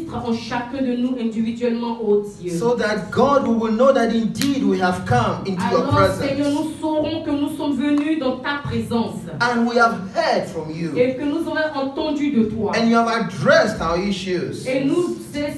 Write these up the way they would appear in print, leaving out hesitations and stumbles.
ministre en chacun de nous individuellement, ô Dieu. So that God will know that indeed we have come into your Alors, Seigneur, presence. nous saurons que nous sommes venus dans ta présence. And we have heard from you. Et que nous avons entendu de toi. And you have addressed our issues. Et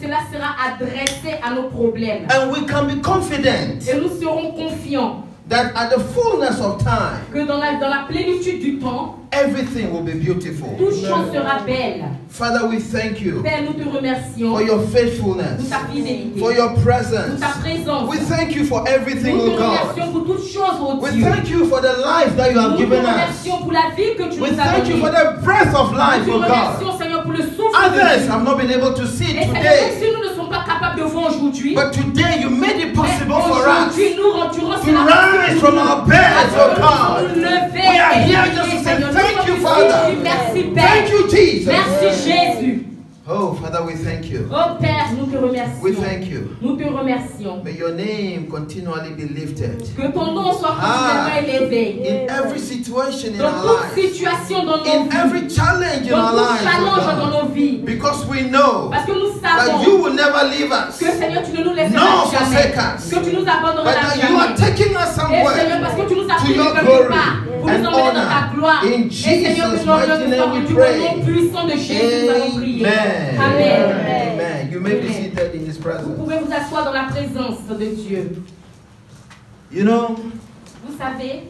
cela sera adressé à nos problèmes. And we can be confident Et nous serons confiants that at the fullness of time, que dans la plénitude du temps, everything will be beautiful. toute chose sera belle. Father, we thank you Père, nous te remercions for your pour faithfulness, ta fidélité, for your pour presence. ta présence. We thank you for everything, Nous oh te God. remercions pour toutes choses, ô We Dieu. thank you for the life that you have Nous te given us. remercions pour la vie que tu We nous as thank you for donnée. the breath of life, Nous oh te God. remercions, Seigneur, pour le souffle de Others vie. have not been able to see Et Seigneur, même today, si nous ne sommes pas capables de voir aujourd'hui, but today you made it mais possible for us aujourd'hui, nous rendons to rise from our beds, oh God. nous lever We are et here prier, just to say Seigneur. Nous thank sommes you, ici, Father. merci, Père. Thank you, Jesus. Merci, Jésus. Oh, Father, we thank you. Oh, Père, nous te We remercions. thank you. Nous te remercions. May your name continually be lifted Que ton nom soit continuellement élevé. in every situation in Dans our toute lives, situation dans nos in vies. every challenge in Dans our tout lives, challenge oh dans God. nos vies. Because we know Parce que nous that savons you will never leave us, que Seigneur, tu ne nous laisseras nor jamais. forsake us, Que tu nous abandonneras but that you are jamais. taking us Et Seigneur, somewhere parce que tu nous as to pris your quelque glory part pour and nous emmener dans ta honor. gloire. In Et Seigneur, Jesus' que ton nom mighty soit name we rendu au pray. nom puissant de Jésus, nous allons prier. Amen. Amen. Amen. You may be seated in His Vous presence. pouvez vous asseoir dans la présence de Dieu. You know, Vous savez,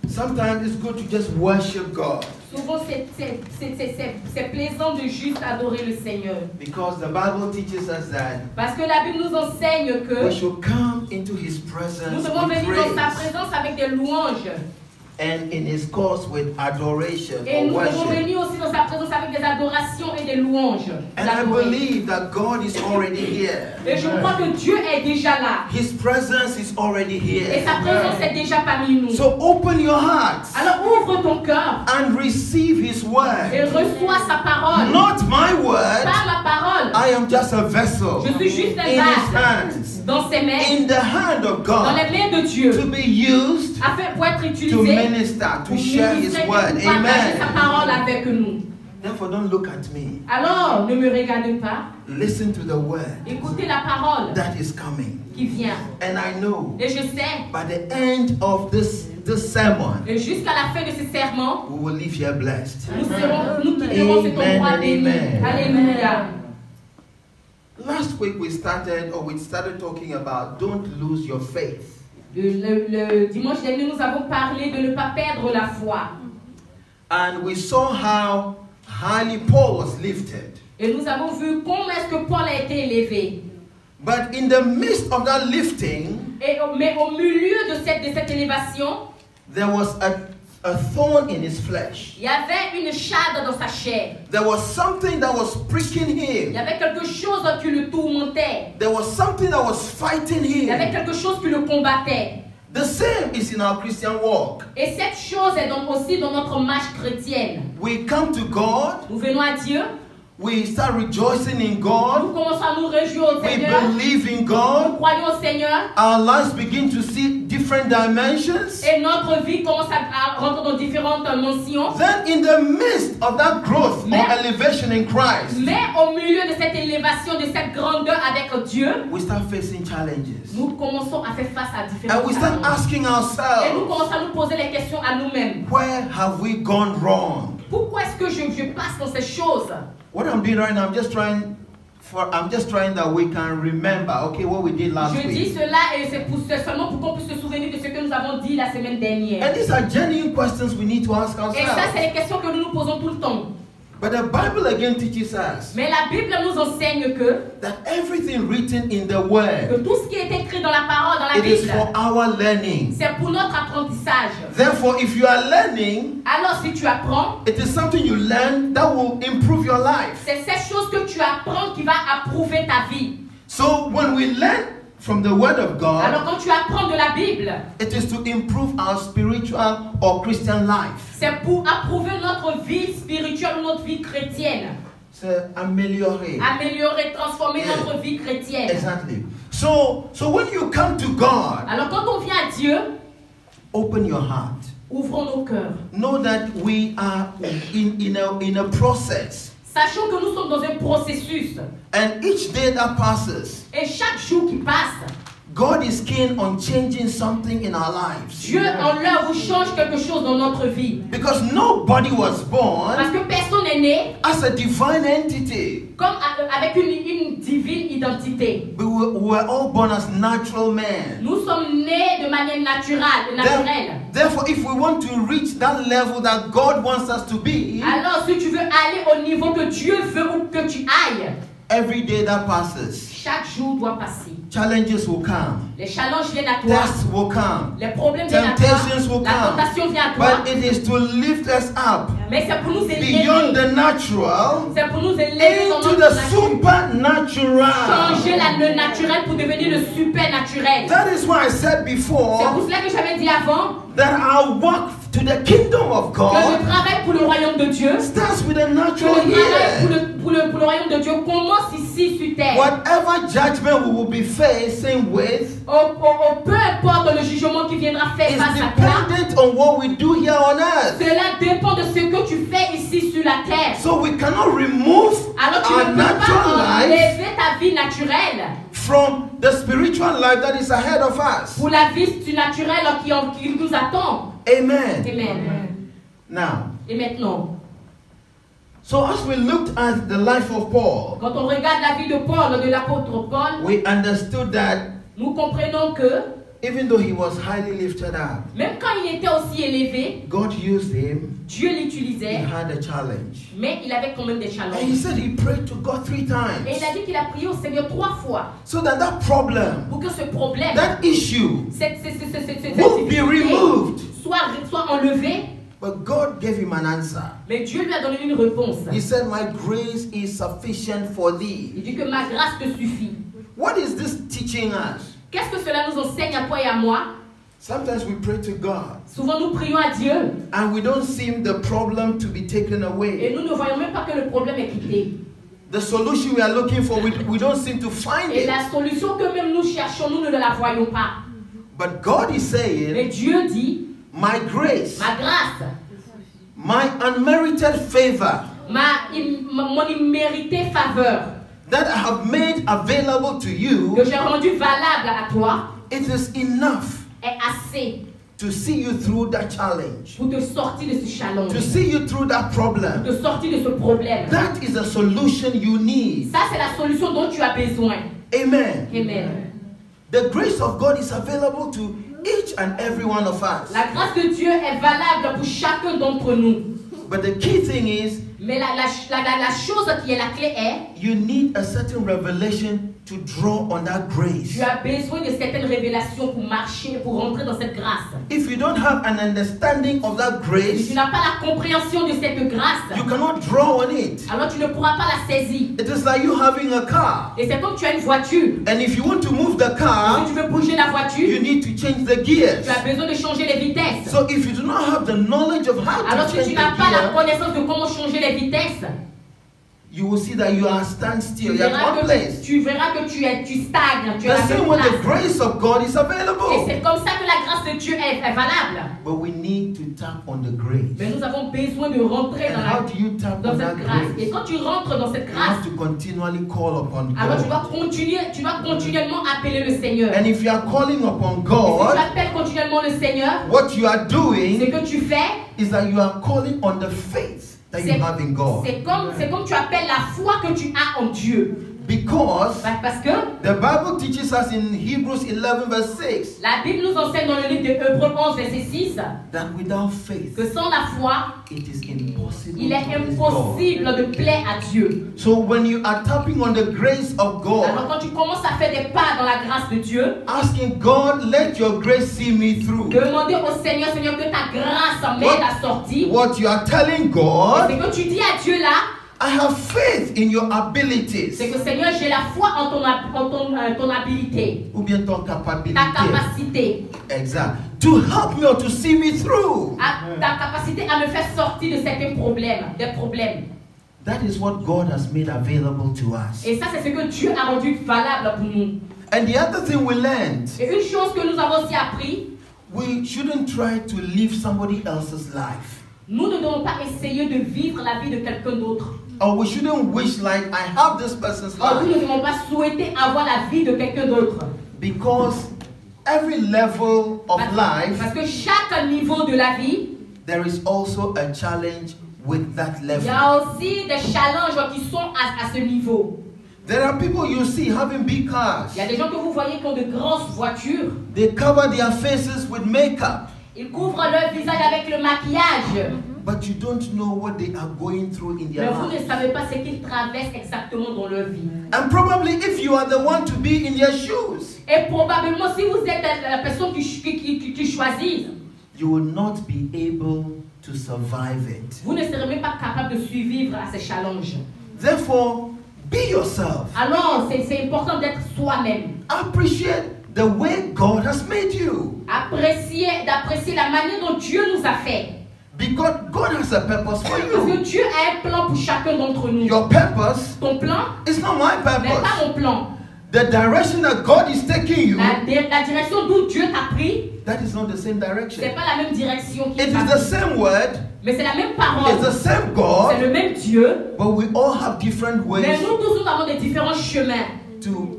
sometimes it's good to just worship God souvent c'est plaisant de juste adorer le Seigneur. because the Bible teaches us that Parce que la Bible nous enseigne que we should come into His nous presence devons with venir dans sa praise présence avec des louanges. and in His course with adoration Et or nous devons worship. venir aussi dans sa présence avec des adorations et des louanges. And I L'adorer. believe that God is already here. Et je crois que Dieu est déjà là. His presence is already Et here. sa présence est déjà parmi nous. So open your heart Alors ouvre ton cœur and receive His et word. reçois sa parole. Not my word. Pas ma parole. I am just a vessel Je suis juste un in His vase hands, dans ses mains, in the hand of dans God, les mains de Dieu, to be used afin pour être to utilisé minister, to pour share His ministrer et word. pour partager sa Amen. parole avec nous. Therefore, don't look at me. Alors, ne me regardez pas. Listen to the word Écoutez la parole that is coming. qui vient. And I know Et je sais, by the end of this sermon, et jusqu'à la fin de ce serment, we will leave here blessed. nous quitterons cet Amen endroit and béni. amen. Alléluia. Last week we started talking about don't lose your faith. Le dimanche dernier, nous avons parlé de ne pas perdre la foi. And we saw how highly Paul was lifted. Et nous avons vu comment est-ce que Paul a été élevé. But in the midst of that lifting, Mais au milieu de cette élévation, there was a thorn in his flesh. il y avait une charde dans sa chair. There was something that was pricking Il y him. avait quelque chose qui le tourmentait. There was something that was fighting Il y avait him. quelque chose qui le combattait. The same is in our Christian walk. Et cette chose est donc aussi dans notre marche chrétienne. We come to God, Nous venons à Dieu, we start rejoicing in nous God, commençons à nous réjouir au we Seigneur, believe in nous God, croyons au Seigneur, our lives begin to see different dimensions. et notre vie commence à rentrer dans différentes mentions. Then in the midst of that growth or Mais- elevation in Christ, Mais au milieu de cette élévation, de cette grandeur avec Dieu, we start facing challenges. nous commençons à faire face à différents And we start challenges. asking Et nous ourselves, commençons à nous poser les questions à nous-mêmes. where have we gone wrong? Pourquoi est-ce que je passe dans ces choses? What I'm doing right now, I'm just trying that we can remember, okay, what we did last Je dis week. cela et c'est seulement pour qu'on puisse se souvenir de ce que nous avons dit la semaine dernière. And these are genuine questions we need to ask Et ça, c'est ourselves. les questions que nous nous posons tout le temps. But the Bible again teaches us Mais la Bible nous enseigne que that everything written in the Word, tout ce qui est écrit dans la parole, dans la it is Bible, for our learning. c'est pour notre apprentissage. Therefore, if you are learning, Alors si tu apprends, it is something you learn that will improve your life. c'est cette chose que tu apprends qui va approuver ta vie. So when we learn from the Word of Alors God, quand tu apprends de la Bible, it is to improve our spiritual or Christian life. c'est pour approuver notre vie spirituelle ou notre vie chrétienne. C'est améliorer. Améliorer, transformer Yeah. notre vie chrétienne. Exactly. So when you come to God, Alors quand on vient à Dieu, open your heart. ouvrons nos cœurs. Know that we are in a process. Sachons que nous sommes dans un processus. And each day that passes, Et chaque jour qui passe, God is keen on changing something in our lives. Dieu en l'heure où change quelque chose dans notre vie. Because nobody was born Parce que personne n'est né as a divine entity. comme avec une divine identité. We were all born as natural men. Nous sommes nés de manière naturelle. Therefore, if we want to reach that level that God wants us to be, Alors, si tu veux aller au niveau que Dieu veut ou que tu ailles, every day that passes, chaque jour doit passer. challenges will come. Les challenges viennent à toi. Tests will come. Les problèmes viennent à Temptations toi. will La come. tentation vient à toi. But it is to lift us up Mais c'est pour nous beyond élever. the natural C'est pour nous élever dans into notre the nature. supernatural. Changer le naturel pour devenir le supernaturel. That is why I said C'est before pour cela que j'avais dit avant that our walk to the kingdom of que le God travail pour le royaume de Dieu, starts with a que natural le travail here. pour le royaume de Dieu commence ici sur terre. Whatever judgment we will be facing with Peu importe le jugement qui viendra faire is face à toi, dependent on what we do here on earth. cela dépend de ce que tu fais ici sur la terre. So we cannot remove Alors tu our ne peux pas natural life enlever ta vie naturelle from the spiritual life that is ahead of us. pour la vie naturelle qui nous attend. Amen. Amen. Now, Et maintenant, so as we looked at the life of Paul, quand on regarde la vie de Paul, de l'apôtre Paul, we understood that nous comprenons que even though he was highly lifted up, même quand il était aussi élevé, God used him. Dieu He l'utilisait, had a challenge. mais il avait quand même des And he challenges. said he prayed to God 3 Et il times. a dit qu'il a prié au Seigneur 3 fois So that that problem, pour que ce problème, that issue, cette will be difficulté removed. soit enlevé. But God gave him an answer. Mais Dieu lui a donné une réponse. He said, my grace is sufficient for thee. Il dit que ma grâce te suffit. What is this teaching us? Qu'est-ce que cela nous enseigne à toi et à moi? Sometimes we pray to God Souvent nous prions à Dieu and we don't seem the problem to be taken et away. nous ne voyons même pas que le problème est quitté. The solution we are looking for, we don't seem to find Et it. la solution que même nous cherchons, nous ne la voyons pas. But God is saying, Mais Dieu dit, my grace, ma grâce, my unmerited favor mon imméritée faveur that I have made available to you, que j'ai rendue valable à toi it is enough est assez to see you through that challenge, pour te sortir de ce challenge, to see you through that pour problem. te sortir de ce problème. That is a solution you need. Ça, c'est la solution dont tu as besoin. Amen. Amen. The grace of God is available to each and every one of us. La grâce de Dieu est valable pour chacun d'entre nous. But the key thing is, Mais la chose qui est la clé est, you need a certain revelation to draw on that grace. tu as besoin de certaines révélations pour marcher, pour rentrer dans cette grâce. If you don't have an understanding of that Si grace, tu n'as pas la compréhension de cette grâce, you cannot draw on it. alors tu ne pourras pas la saisir. It is like you having a car. Et c'est comme tu as une voiture. And if you want to move the Si car, tu veux bouger la you voiture, need to change the gears. tu as besoin de changer les vitesses. So if you do not have the knowledge of how Alors to si change tu the n'as pas la gear, connaissance de comment changer les vitesses, you will see that you are standstill. tu You're at verras one place. tu stagnes, tu es à The la same même way the place. grace of God is Et available. c'est comme ça que la grâce de Dieu est valable. But we need to tap on the grace. Mais nous avons besoin de rentrer And how do you tap dans on that cette grâce. Et grace? quand tu rentres dans cette You grâce, have to continually call upon alors tu God. dois continuellement appeler le Seigneur. And if you are calling upon Et si tu God, appelles continuellement le Seigneur, what you are ce doing que tu fais, is that you are calling on the faith that you have in God. c'est comme tu appelles la foi que tu as en Dieu. Because Parce que the Bible teaches us in Hebrews 11 verse 6 la Bible nous enseigne dans le livre de Hébreux 11, verset 6, that without faith que sans la foi, it is impossible il est to please God. impossible de plaire à Dieu. So when you are tapping on the grace of Alors God, quand tu commences à faire des pas dans la grâce de Dieu, asking God, let your grace see me through. demander au Seigneur, Seigneur, que ta grâce m'aide à sortir. What you are telling God, C'est que tu dis à Dieu là, I have faith in your abilities. c'est que Seigneur, j'ai la foi en ton habilité, Ou bien ton ta capacité. capacité, Exact. To help me or to see me through. ta capacité à me faire sortir de certains problèmes, des problèmes. That is what God has made available to us. Et ça, c'est ce que Dieu a rendu valable pour nous. And the other thing we learned, Et une chose que nous avons aussi appris, we shouldn't try to live somebody else's life. nous ne devons pas essayer de vivre la vie de quelqu'un d'autre. or we shouldn't wish like I have this person's Or nous ne life, devons pas souhaiter avoir la vie de quelqu'un d'autre. because every level of Parce life, que chaque niveau de la vie, there is also a challenge with that il y level. a aussi des challenges qui sont à ce niveau. There are people you see having big cars. Il y a des gens que vous voyez qui ont de grosses voitures. They cover their faces with makeup, Ils couvrent leur visage avec le maquillage. but you don't know what they are going through in Mais their vous ne lives. savez pas ce qu'ils traversent exactement dans leur vie. And probably if you are the one to be in their shoes, Et probablement, si vous êtes la personne qui choisit, you will not be able to survive it. vous ne serez même pas capable de survivre à ces challenges. Therefore, be yourself. Alors, c'est important d'être soi-même. Appreciate the way God has made you. D'apprécier la manière dont Dieu nous a fait. Because God has a purpose for Parce que you. Dieu a un plan pour chacun d'entre nous. Your purpose Ton plan is not my n'est pas purpose. mon plan. The direction that God is taking you, La direction d'où Dieu t'a pris, that is not the same c'est direction. pas la même direction It qu'il t'a is the pris. same word, Mais c'est la même it's parole. the same C'est God, le même Dieu. but we all have different Mais ways nous tous, nous avons des différents chemins to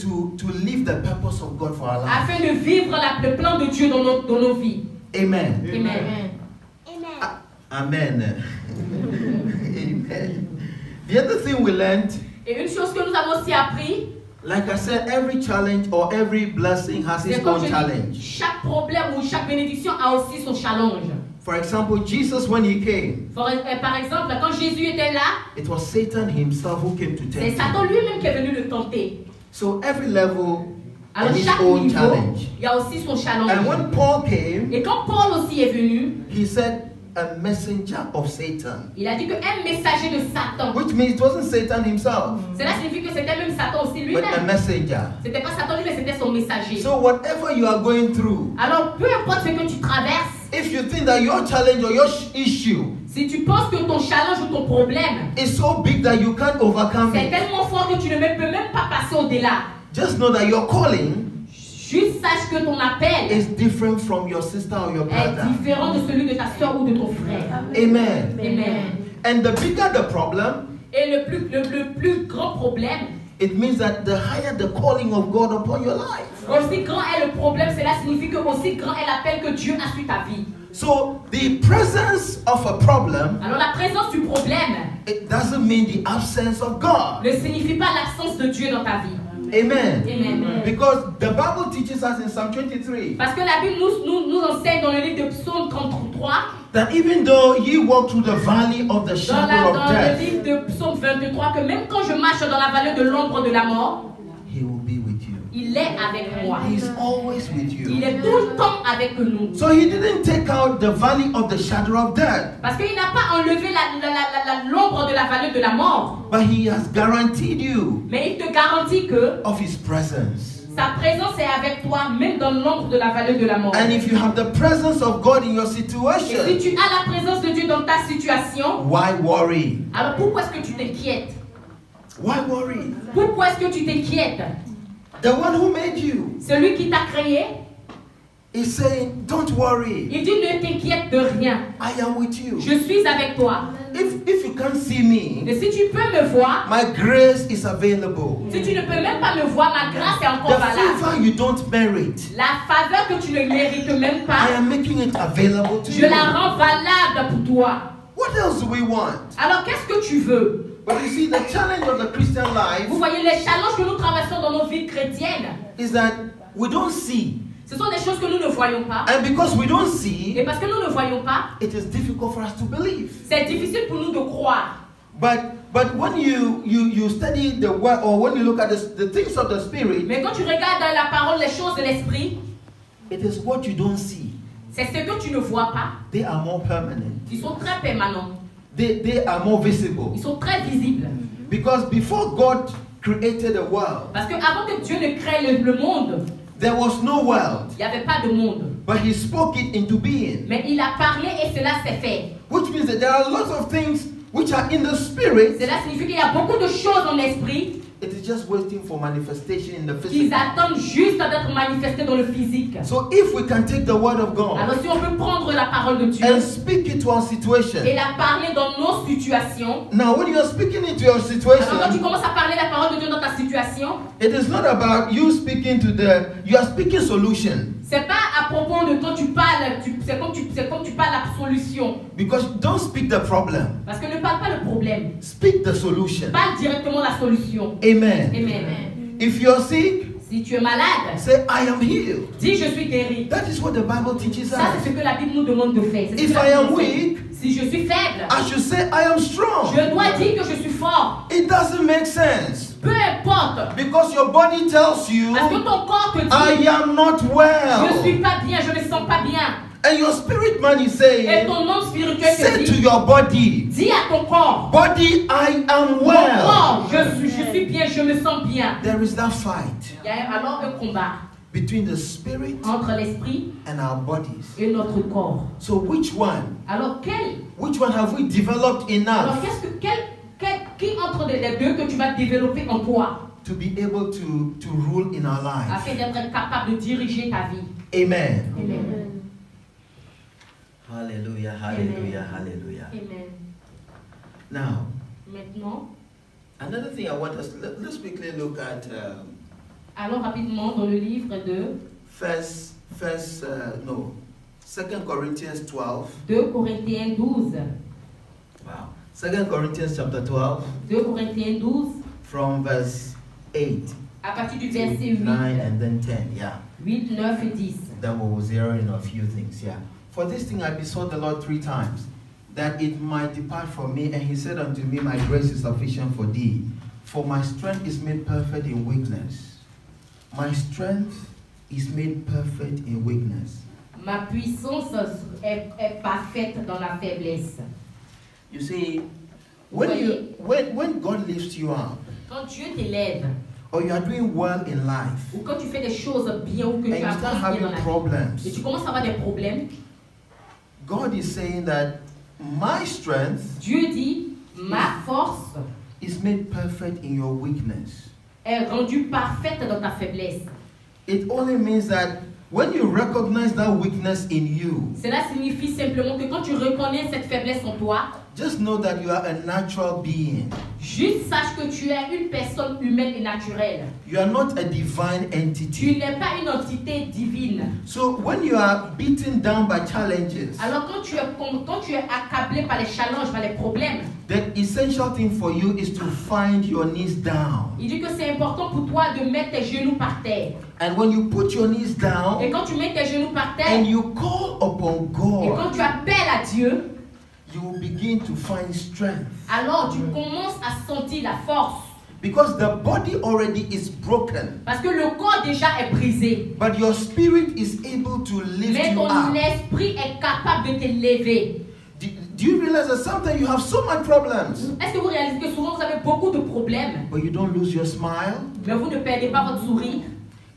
live the purpose of God for our life. afin de vivre le plan de Dieu dans nos vies. Amen. Amen. Amen. Amen. The other thing we learned, Et une chose que nous avons aussi appris, like I said, every challenge or every blessing has c'est its comme own je dis, challenge. chaque problème ou chaque bénédiction a aussi son challenge. For example, Jesus, when he came, Par exemple, quand Jésus était là, it was Satan himself who came to c'est tempt Satan him. lui-même qui est venu le tenter. So every level Alors has its chaque own niveau, challenge. il y a aussi son challenge. And when Paul came, Et quand Paul aussi est venu, he said, a messenger of Satan. il a dit qu'un messager de Satan, Which means it wasn't Satan himself, cela signifie que c'était même Satan aussi but a lui-même. messenger. C'était pas Satan lui, mais c'était son messager. So whatever you are going through, Alors peu importe ce que tu traverses, if you think that your challenge or your issue si tu penses que ton challenge ou ton problème, is so big that you can't overcome c'est it, tellement fort que tu ne peux même pas passer au-delà. just know that your calling Juste sache que ton appel is different from your sister or your est brother. différent de celui de ta soeur ou de ton frère. Amen. Amen. And the bigger the problem, Et le plus grand problème, it means that the higher the calling of God upon your life. aussi grand est le problème, cela signifie que aussi grand est l'appel que Dieu a sur ta vie. So the presence of a problem, Alors la présence du problème it doesn't mean the absence of God. ne signifie pas l'absence de Dieu dans ta vie. Amen. Amen. Because the Bible teaches us in Psalm 23 Parce que la Bible nous enseigne dans le livre de Psaume 33, that even though ye walk through the valley of the shadow of dans le death, livre de Psaume 23, que même quand je marche dans la vallée de l'ombre de la mort, he will be with you. il est avec moi. He's always with Il you. est tout le temps avec nous. So he didn't take out the valley of the shadow of death, Parce qu'il n'a pas enlevé l'ombre de la vallée de la mort. but he has guaranteed you Mais il te garantit que of his presence. sa présence est avec toi, même dans l'ombre de la vallée de la mort. And if you have the presence of God in your Et si situation, tu as la présence de Dieu dans ta situation, why worry? alors pourquoi est-ce que tu t'inquiètes? Why worry? Pourquoi est-ce que tu t'inquiètes? The one who made you Celui qui t'a créé, is saying, don't worry. il dit ne t'inquiète de rien. I am with you. Je suis avec toi. If you can't see me, Et si tu peux me voir, my grace is available. si tu ne peux même pas me voir, ma grâce est The encore valable. favor you don't merit, La faveur que tu ne mérites même I pas, am making it available to je you. la rends valable pour toi. What else do we want? Alors qu'est-ce que tu veux? But you see, the challenge of the Christian Vous life voyez, les challenges que nous traversons dans nos vies chrétiennes, is that we don't see. ce sont des choses que nous ne voyons pas. And because we don't Et see, parce que nous ne voyons pas, it is difficult for us to believe. c'est difficile pour nous de croire. But when you study the word, or when you look at the things of the Spirit, Mais quand tu regardes dans la parole les choses de l'esprit, it is what you don't see. c'est ce que tu ne vois pas. They are more permanent. Ils sont très permanents. They are more visible. Ils sont très visibles. Because before God created the world, Parce qu'avant que Dieu ne crée le monde, there was no world. il n'y avait pas de monde. But he spoke it into being. Mais il a parlé et cela s'est fait. Which means that there are lots of things which are in the spirit, Cela signifie qu'il y a beaucoup de choses en l'esprit, It is just waiting for manifestation in the qu'ils physical. attendent juste d'être manifestés dans le physique. So if we can take the word of God Alors si on peut prendre la parole de Dieu and speak it to our situation. et la parler dans nos situations, Now, when you are speaking into your alors quand tu situation, commences à parler la parole de Dieu dans ta situation, it is not about you speaking to you are speaking solution. c'est pas à propos de quand tu parles, c'est comme tu parles la solution. Because don't speak the problem. Parce que ne parle pas le problème, Speak the solution. parle directement la solution. Amen. Amen. If you're sick, Si tu es malade, say, I am healed. dis je suis guéri. That is what the Bible teaches Ça, us. c'est ce que la Bible nous demande de faire. C'est ce If que la I am Bible fait. weak, Si je suis faible, I should say, I am strong. je dois dire que je suis fort. It doesn't make sense. Peu importe. Because your body tells you, Parce que ton corps te I dit, am not je well. suis pas bien, je me sens pas bien. And your spirit man is Et saying, ton homme spirituel te say to dit, your body, dis à ton corps, body, I am ton well. corps, je suis bien, je me sens bien. There is that fight Il y a alors un combat between the spirit entre l'esprit and our bodies. et notre corps. So which one? Alors Which one have we developed alors enough qui entre les deux que tu vas développer en toi to be able to rule in our life? afin d'être capable de diriger ta vie? Amen. Amen. Hallelujah, hallelujah, hallelujah. Amen. Now, Maintenant, another thing I want us, let's quickly look at allons rapidement dans le livre de 2 Corinthians 12. 2 Corinthiens 12. Wow. 2 Corinthians chapter 12 2 Corinthiens 12, from verse 8, à partir du verset 8, 9, and then 10. Yeah. 8, 9 et 10. Then we will zero in a few things. Yeah. For this thing I besought the Lord 3 times, that it might depart from me. And he said unto me, my grace is sufficient for thee, for my strength is made perfect in weakness. My strength is made perfect in weakness. Ma puissance est parfaite dans la faiblesse. You see, when God lifts you up, Quand Dieu t'élève, or you are doing well in life, ou quand tu fais des choses bien, ou que and tu you start avances bien dans having la vie, et problems, tu commences à avoir des problèmes, God is saying that my strength Dieu dit, ma force is made perfect in your weakness. est rendue parfaite dans ta faiblesse. It only means that when you recognize that weakness in you, Cela signifie simplement que quand tu reconnais cette faiblesse en toi, just know that you are a natural being. juste sache que tu es une personne humaine et naturelle. You are not a divine Tu entity. n'es pas une entité divine. So when you are beaten down by challenges, Alors quand tu es accablé par les challenges, par les problèmes, the essential thing for you is to find your knees down. il dit que c'est important pour toi de mettre tes genoux par terre. And when you put your knees Et down quand tu mets tes genoux par terre, and you call upon et quand God, tu appelles à Dieu, you will begin to find strength. alors tu commences à sentir la force. Because the body already is broken, Parce que le corps déjà est brisé. but your spirit is able to lift Mais you ton up. esprit est capable de t'élever. Do you realize that sometimes you have so much problems, Est-ce que vous réalisez que souvent vous avez beaucoup de problèmes, but you don't lose your smile? mais vous ne perdez pas votre sourire?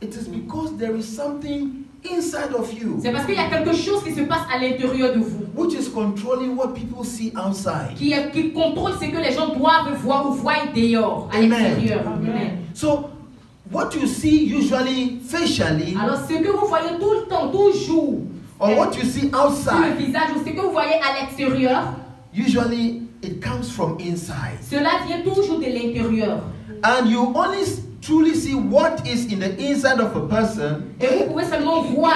It is because there is something inside of you C'est parce qu'il y a quelque chose qui se passe à l'intérieur de vous, which is controlling what people see outside. qui contrôle ce que les gens doivent voir ou voient dehors, à Amen. l'extérieur. Amen. So, what you see usually facially, Alors ce que vous voyez tout le temps, toujours, or what you see sur le outside, visage, ou ce que vous voyez à l'extérieur, usually it comes from inside. cela vient toujours de l'intérieur. And you only truly see what is in the inside of a person Et vous pouvez seulement voir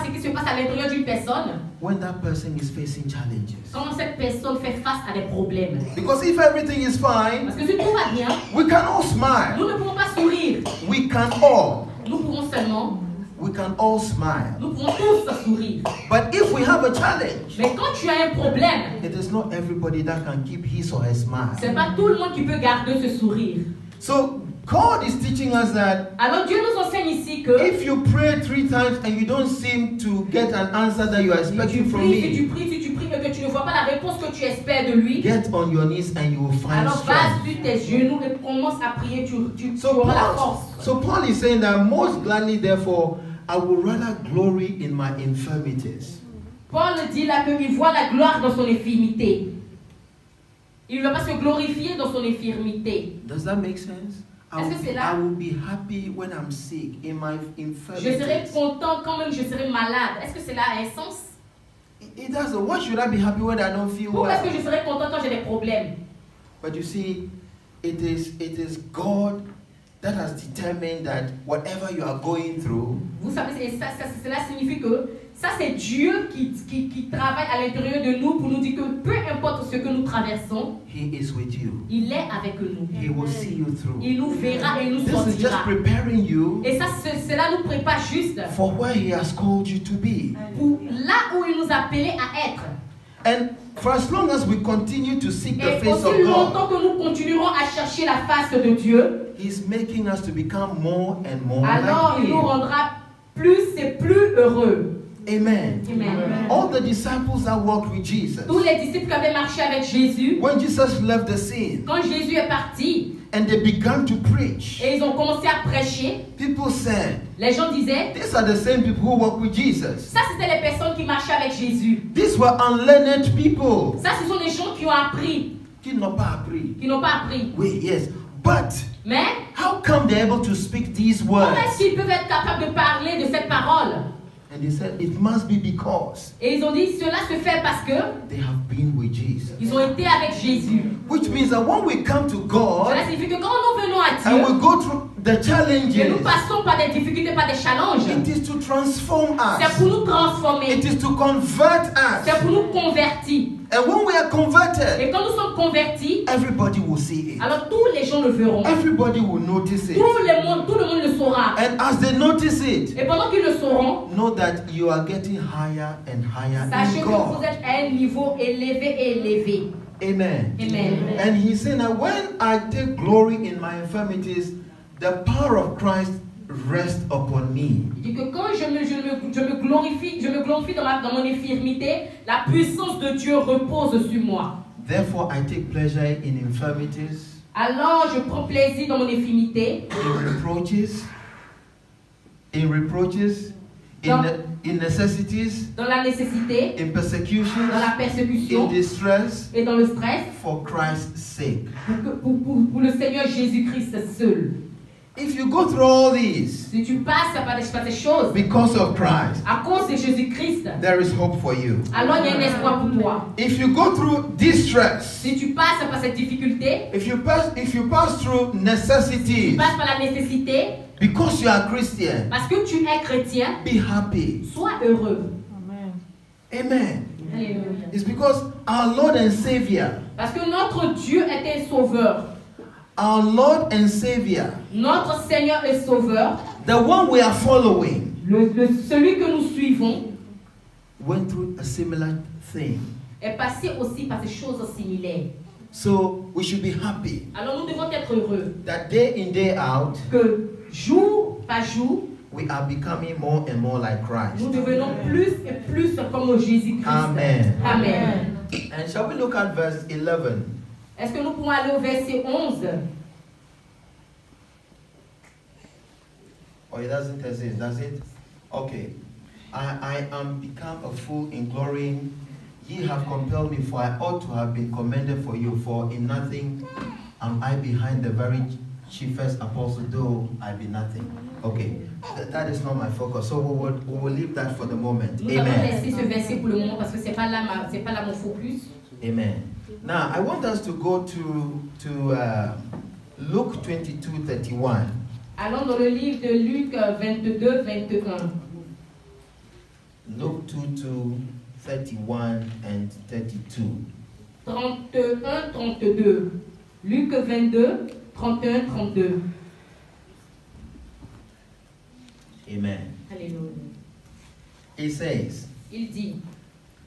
ce qui se passe à l'intérieur d'une personne when that person is facing challenges. quand cette personne fait face à des problèmes. Because if everything is fine, Parce que si tout va bien, we can all smile. nous ne pouvons pas sourire. We can all. Nous pouvons seulement, We can all smile. nous pouvons tous sourire. But if we have a challenge, Mais quand tu as un problème, it is not everybody that can keep his or her smile. c'est pas tout le monde qui peut garder ce sourire. So God is teaching us that Alors Dieu nous enseigne ici que if you pray 3 times and you don't seem to get an answer that you are si tu expecting from pries, si tu me, pries, si tu pries et que tu ne vois pas la réponse que tu espères de lui, get on your knees and you will find alors va strength. sur tes genoux et commence à prier, tu So auras la force. Paul is saying that most gladly, therefore, I would rather glory in my infirmities. Paul dit là qu'il voit la gloire dans son infimité. Il ne va pas se glorifier dans son infirmité. Does that make sense? Est-ce que c'est là? I will be happy when I'm sick in my infirmity. Je serai content quand même je serai malade. Est-ce que cela a un sens? It doesn't. Why should I be happy when I don't feel Pourquoi est-ce que well? je serai content quand j'ai des problèmes? But you see, it is God that has determined that whatever you are going through, Vous savez, cela signifie que ça c'est Dieu qui travaille à l'intérieur de nous pour nous dire que peu importe ce que nous traversons, He is with you. il est avec nous. He will see you through. Il nous verra et il nous This is just sortira. preparing you Et ça, cela nous prépare juste for where He has called you to be. pour là où il nous a appelés à être. And for as long as we continue to seek the Et face aussi of longtemps God, que nous continuerons à chercher la face de Dieu, He's making us to become more and more alors like il nous Him. rendra plus et plus heureux. Amen. Amen. All the disciples that walked with Jesus, Tous les disciples qui avaient marché avec Jésus, when Jesus left the scene quand Jésus est parti and they began to preach, et ils ont commencé à prêcher, people said, les gens disaient, these are the same people who walked with Jesus. ça c'était les personnes qui marchaient avec Jésus. These were unlearned people. Ça ce sont des gens qui ont appris, Qui n'ont pas appris. qui n'ont pas appris. Oui, yes. But Mais how come they're able to speak these comment words? est-ce qu'ils peuvent être capables de parler de cette parole? And they said it must be because Et ils ont dit, cela se fait parce que they have been with Jesus. ils ont été avec Jésus. Which means that when we come to God Cela signifie que quand nous venons à and we Dieu, go through the et nous challenges, passons par des difficultés, par des challenges, it is to transform c'est us. pour nous transformer, It is to convert c'est us. pour nous convertir. And when we are converted, Et quand nous sommes convertis, everybody will see it. alors tous les gens le verront. Everybody will notice it. Tout le monde le saura. And as they notice it, Et pendant qu'ils le sauront, know that you are getting higher and higher sachez in que vous God. êtes à un niveau élevé et élevé. Amen. Amen. And he's saying that when I take glory in my infirmities, the power of Christ rests upon me. Il dit que quand je me glorifie dans mon infirmité, la puissance de Dieu repose sur moi. Therefore, I take pleasure in infirmities, Alors je prends plaisir dans mon infirmité, in reproaches, in necessities, dans la nécessité, in persecutions, dans la in persécution distress, et dans le stress, for Christ's sake. pour le Seigneur Jésus-Christ seul. If you go through all these Si tu passes par ces choses, because of Christ, à cause de Jésus-Christ, there is hope for you. alors il y a un espoir pour toi. If you go through distress, Si tu passes par cette difficulté, if you pass through tu necessities, passes par la nécessité, because you are Christian, parce que tu es chrétien, be happy. sois heureux. Amen. Alléluia. It's because our Lord and Savior, Parce que notre Dieu est un sauveur. our Lord and Savior, Notre Seigneur est sauveur. the one we are following, Celui que nous suivons went through a similar thing. est passé aussi par des choses similaires. So we should be happy Alors nous devons être heureux that day in, day out, que jour par jour, we are becoming more and more like Christ. nous devenons plus et plus comme Jésus-Christ. Amen. Amen. And shall we look at verse 11? Est-ce que nous pouvons aller au verset 11? Oh, it doesn't exist, does it? Okay. I am become a fool in glorying. Ye have compelled me, for I ought to have been commended for you. For in nothing am I behind the very chiefest apostle, though I be nothing. Okay, that is not my focus. So we will leave that for the moment. Nous allons Amen. laisser ce verset pour le moment parce que c'est pas là mon focus. Amen. Now I want us to go to Luke 22:31. Allons dans le livre de Luc 22, 21. Luke 22:31 and 32. 31, 32. Luc 22, 31, 32. Amen. Alléluia. It says, Il dit,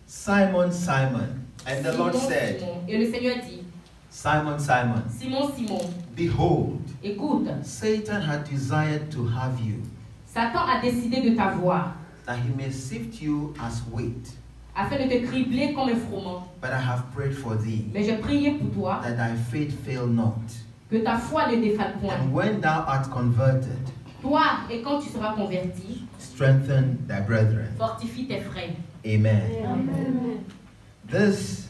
Simon, Simon. And the Lord Simon, said, Simon. Et le Seigneur dit, Simon, Simon, Simon, Simon, behold, écoute, Satan had desired to have you, Satan a décidé de t'avoir, that he may sift you as wheat. afin de te cribler comme un froment. But I have prayed for thee, Mais j'ai prié pour toi, that thy faith fail not. que ta foi ne défaille point. And when thou art converted, Toi, et quand tu seras converti, strengthen thy brethren. fortifie tes frères. Amen. This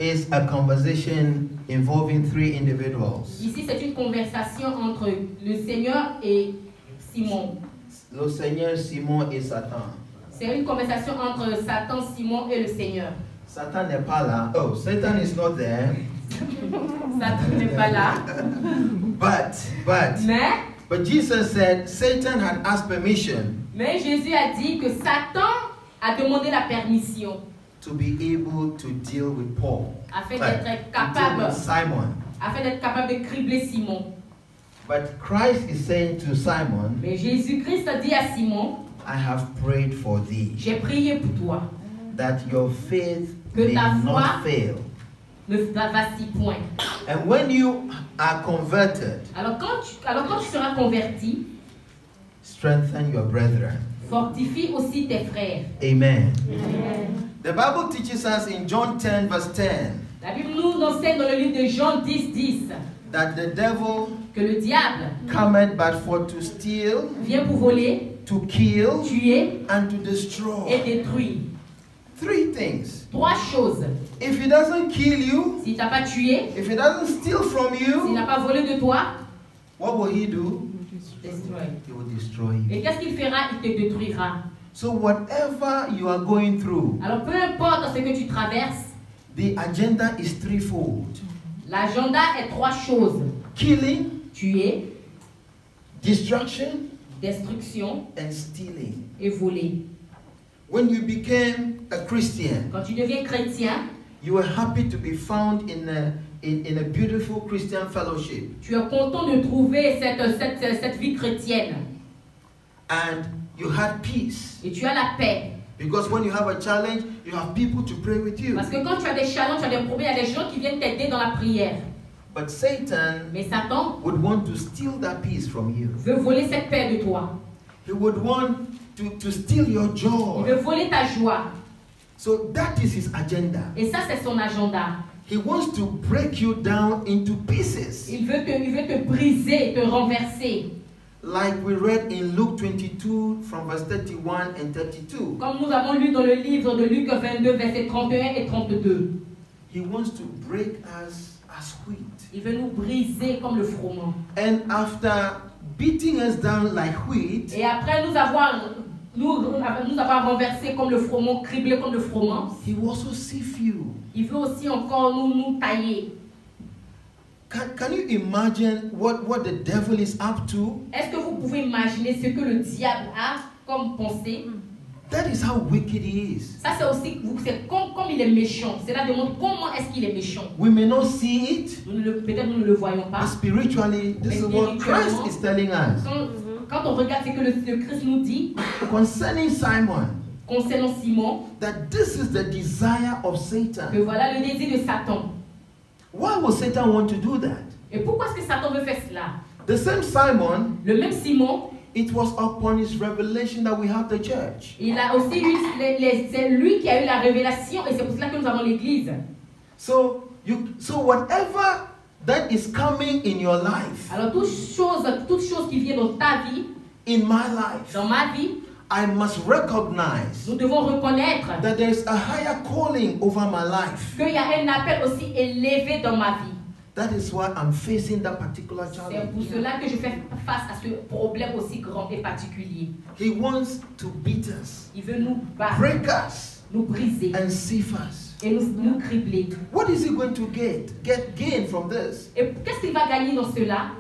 is a conversation involving three individuals. Ici, c'est une conversation entre le Seigneur et Simon. Le Seigneur, Simon et Satan. C'est une conversation entre Satan, Simon et le Seigneur. Satan n'est pas là. Oh, Satan is not there. Satan n'est pas là. But Jesus said Satan had asked permission. Mais Jésus a dit que Satan a demandé la permission To be able to deal with Paul. afin Right. d'être To deal capable, with Simon. afin d'être capable de cribler Simon. But Christ is saying to Simon, Mais Jésus-Christ a dit à Simon, I have prayed for thee, j'ai prié pour toi, that your faith Que may ta not foi- fail. ne vacille point. And when you are converted, Alors quand tu seras converti, strengthen your brethren. fortifie aussi tes frères. Amen. Amen. The Bible teaches us in John 10 verse 10 La Bible nous enseigne dans le livre de Jean 10:10 that the devil que le diable cometh but for to steal, vient pour voler, to kill, tuer and to et destroy. détruire. Three things. Trois choses. If he doesn't kill you, S'il t'a pas tué, if he doesn't steal from s'il you, n'a pas volé de toi, what will he do? destroy. He will destroy you. Et qu'est-ce qu'il fera? Il te détruira. So whatever you are going through, Alors peu importe ce que tu traverses, the agenda is threefold. l'agenda est trois choses. Killing, Tuer, destruction, destruction and stealing. et voler. When you became a Christian, Quand tu deviens chrétien, you were happy to be found in a beautiful Christian fellowship. tu es content de trouver cette vie chrétienne. And you had peace. Et tu as la paix. Because when you have a challenge, you have people to pray with you. Parce que quand tu as des challenges, tu as des problèmes, il y a des gens qui viennent t'aider dans la prière. But Satan Mais Satan would want to steal that peace from you. veut voler cette paix de toi. He would want to steal your Il joy. veut voler ta joie. So that is his agenda. Et ça, c'est son agenda. He wants to break you down into pieces. Il veut te briser, te renverser. Like we read in Luke 22 from verse 31 and 32. Comme nous avons lu dans le livre de Luc 22, versets 31 et 32. He wants to break us as wheat. Il veut nous briser comme le froment. And after beating us down like wheat, Et après nous avoir renversé comme le froment, criblé comme le froment, he will also sift you. il veut aussi encore nous tailler. Can you imagine what the devil is up to? Est-ce que vous pouvez imaginer ce que le diable a comme pensée? That is how wicked he is. Ça c'est aussi comme il est méchant. Cela demande comment est-ce qu'il est méchant. We may not see it, Peut-être nous ne le voyons pas. but spiritually, this is what Christ is telling us. Quand on regarde ce que le Christ nous dit Concerning Simon, concernant Simon, that this is the desire of que Satan. voilà le désir de Satan. Why would Satan want to do that? Et pourquoi est-ce que Satan veut faire cela? The same Simon, Le même Simon, it was upon his revelation that we have the church. il a aussi eu, c'est lui qui a eu la révélation et c'est pour cela que nous avons l'église. So whatever that is coming in your life, Alors toute chose qui vient dans ta vie, in my life, dans ma vie, I must recognize nous devons reconnaître that there is a higher calling over my life. qu'il y a un appel aussi élevé dans ma vie. That is why I'm facing that particular C'est challenge. pour cela que je fais face à ce problème aussi grand et particulier. He wants to beat us, Il veut nous battre, break us, nous briser and sift us. et nous cribler. What is he going to gain from this? Et qu'est-ce qu'il va gagner dans cela?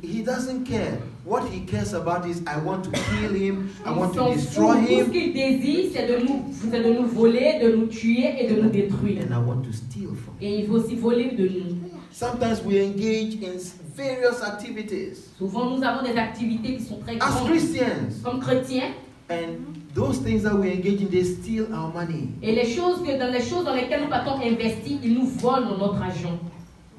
He doesn't care. What he cares about is I want to kill him, I want to Tout destroy ce him, qu'il désire, c'est de nous voler, de nous tuer et de nous détruire. and I want to steal from him. Et il veut aussi voler de nous. Sometimes we engage in various activities Souvent, nous avons des activités qui sont très as grandes. Christians, Comme chrétiens, and those things that we engage in, they steal our money. et dans les choses dans lesquelles nous partons investir, ils nous volent notre argent.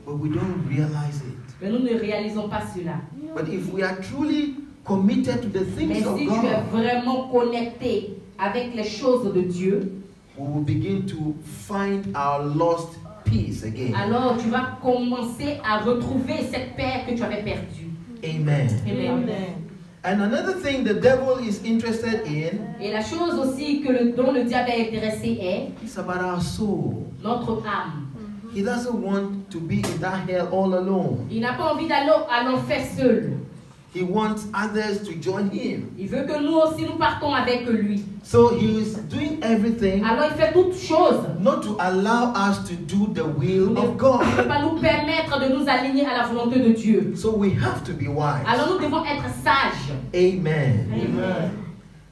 But we don't realize it. Mais nous ne réalisons pas cela. But if we are truly committed to the Mais things of si tu es God, vraiment connecté avec les choses de Dieu, we will begin to find our lost peace again. alors tu vas commencer à retrouver cette paix que tu avais perdue. Amen. Amen. And another thing the devil is interested in Et la chose aussi dont le diable est intéressé est is about our soul. notre âme. He doesn't want to be in that hell all alone. Il n'a pas envie d'aller à l'enfer seul. He wants others to join him. Il veut que nous aussi nous partons avec lui. So he is doing everything Alors il fait toutes choses. not to allow us to do the will Il of ne God. peut pas nous permettre de nous aligner à la volonté de Dieu. So we have to be wise. Alors nous devons être sages. Amen. Amen.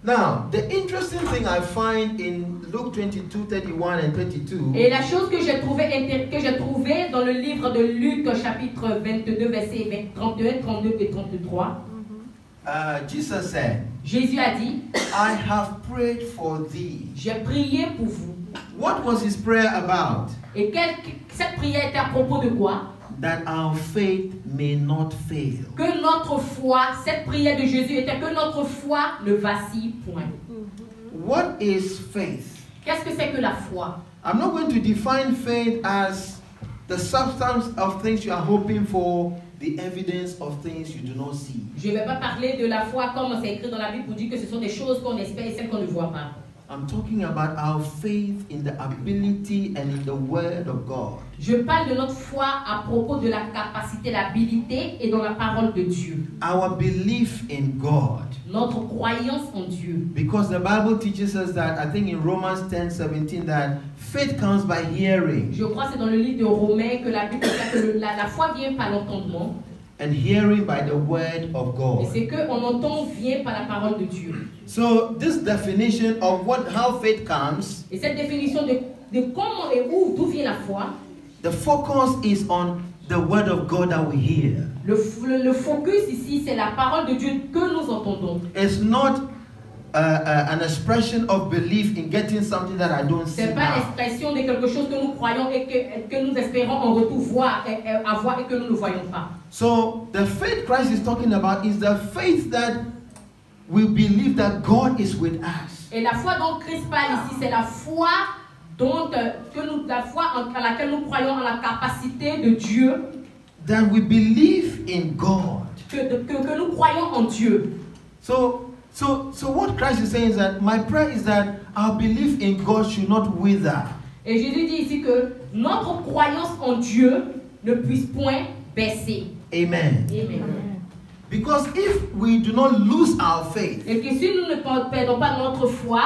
Now, the interesting thing I find in Luke 22, 31 and 22 Et la chose que j'ai trouvée dans le livre de Luc, chapitre 22, versets 31, 32 et 33, Jesus said, Jésus a dit, I have prayed for thee. j'ai prié pour vous. What was his prayer about? Et cette prière était à propos de quoi? That our faith may not fail. Que notre foi, cette prière de Jésus était que notre foi ne vacille point. What is faith? Qu'est-ce que c'est que la foi? I'm not going to define faith as the substance of things you are hoping for, the evidence of things you do not see. Je ne vais pas parler de la foi comme c'est écrit dans la Bible pour dire que ce sont des choses qu'on espère et celles qu'on ne voit pas. I'm talking about our faith in the ability and in the word of God. Je parle de notre foi à propos de la capacité, l'habilité et dans la parole de Dieu. Our belief in God. Notre croyance en Dieu. Because the Bible teaches us that, I think in Romans 10:17, that faith comes by hearing. Je crois que c'est dans le livre de Romains que la Bible dit que la foi vient par l'entendement. And hearing by the word of Et God. c'est qu'on entend vient par la parole de Dieu. So this definition of how faith comes, Et cette définition de comment et d'où vient la foi, the focus is on the word of God that we hear. le focus ici, c'est la parole de Dieu que nous entendons. It's not an expression of belief in getting something that I don't see C'est pas now. l'expression de quelque chose que nous croyons et que nous espérons en retour avoir et que nous ne voyons pas. So the faith Christ is talking about is the faith that we believe that God is with us. Et la foi dont Christ parle ici, c'est la foi à laquelle nous croyons en la capacité de Dieu. That we believe in God. Que nous croyons en Dieu. So what Christ is saying is that my prayer is that our belief in God should not wither. Et Jésus dit ici que notre croyance en Dieu ne puisse point baisser. Amen. Amen. Because if we do not lose our faith, Et que si nous ne perdons pas notre foi,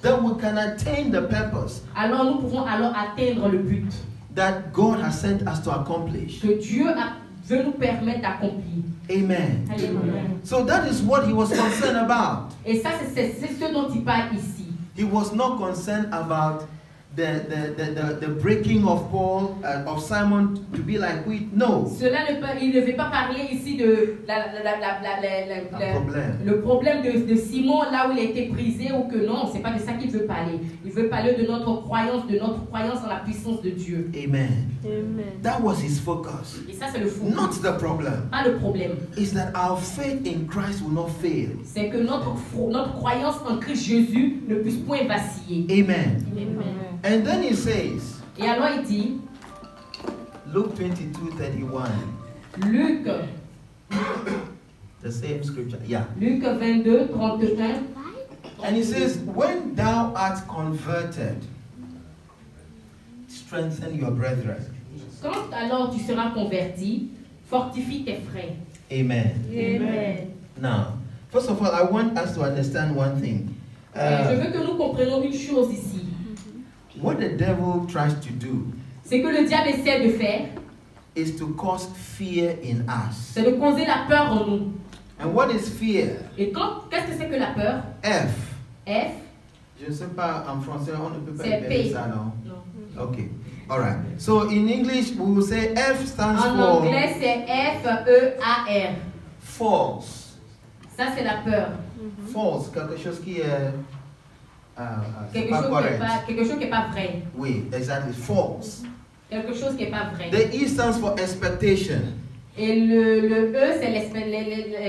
then we can attain the purpose alors nous pouvons alors atteindre le but that God has sent us to accomplish. que Dieu veut nous permettre d'accomplir. Amen. Amen. So that is what he was concerned about. Et ça, c'est ce dont il parle ici. He was not concerned about the breaking of Paul, of Simon to be like wheat. No. Il ne veut pas parler ici de le problème de Simon là où il a été brisé ou que non, c'est pas de ça qu'il veut parler. Il veut parler de notre croyance en la puissance de Dieu. Amen. Amen. That was his focus. Et ça c'est le focus. Not the problem. Pas le problème. Is that our faith in Christ will not fail. C'est que notre croyance en Christ Jésus ne puisse point vaciller. Amen. Amen. And then he says, Et alors il dit, Luke 22:31. Luc, The same scripture. Yeah. Luc 22, 31. And he says, when thou art converted, strengthen your brethren. Quand alors tu seras converti, fortifie tes frères. Amen. Amen. Now, first of all, I want us to understand one thing. Je veux que nous comprenions une chose ici. What the devil tries to do C'est que le diable essaie de faire, is to cause fear in us. c'est de causer la peur en nous. And what is fear? Et qu'est-ce que c'est que la peur? F. F. Je ne sais pas en français, on ne peut pas C'est appeler P. ça, non? Non. Okay. All right. So in English, we will say F stands En for anglais, c'est F-E-A-R. false. Ça, c'est la peur. False, quelque chose qui est c'est Quelque pas chose correct. qui n'est pas vrai. Oui, exactly. False. Quelque chose qui n'est pas vrai. The E stands for expectation. Et le E, c'est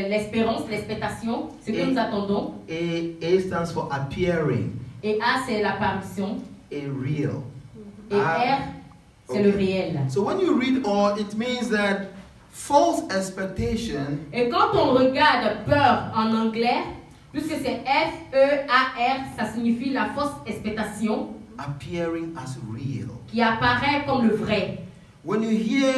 l'espérance, l'expectation, ce que Et- nous attendons. A stands for appearing. Et A, c'est l'apparition. A real. Et R, c'est le réel. So when you read all, it means that false expectation Et quand on regarde peur en anglais, puisque c'est F-E-A-R, ça signifie la fausse expectation appearing as real. qui apparaît comme le vrai. When you hear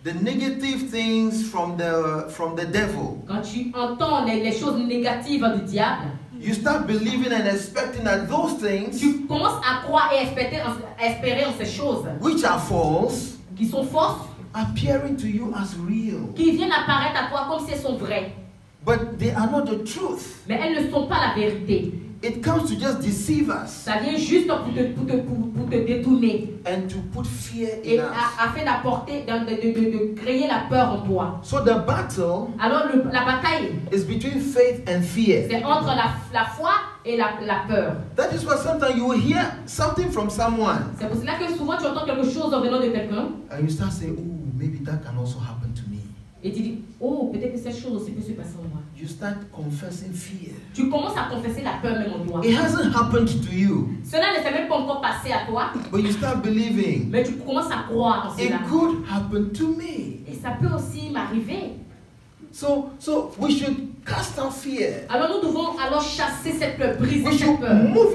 the negative things from the devil, Quand tu entends les choses négatives du diable, you start believing and expecting that those things tu commences à croire et espérer en ces choses which are false qui sont fausses, appearing to you as real. qui viennent apparaître à toi comme si elles sont vraies. But they are not the truth. Mais elles ne sont pas la vérité. It comes to just deceive us Ça vient juste pour te détourner and to put fear et in us. afin d'apporter, de créer la peur en toi. So the battle Alors la bataille, is between faith and fear. c'est entre la foi et la peur. That is why sometimes you will hear something from someone C'est pour cela que souvent tu entends quelque chose en venant de quelqu'un and you start saying, oh, maybe that can also happen to me. et tu dis, oh, peut-être que cette chose aussi peut se passer en moi. You start confessing fear. Tu commences à confesser la peur même en toi. It hasn't happened to you, Cela ne s'est même pas encore passé à toi, but you start believing mais tu commences à croire en it cela. could happen to me. Et ça peut aussi m'arriver. So we should cast out fear. Alors nous devons alors chasser cette peur, briser We cette should peur. move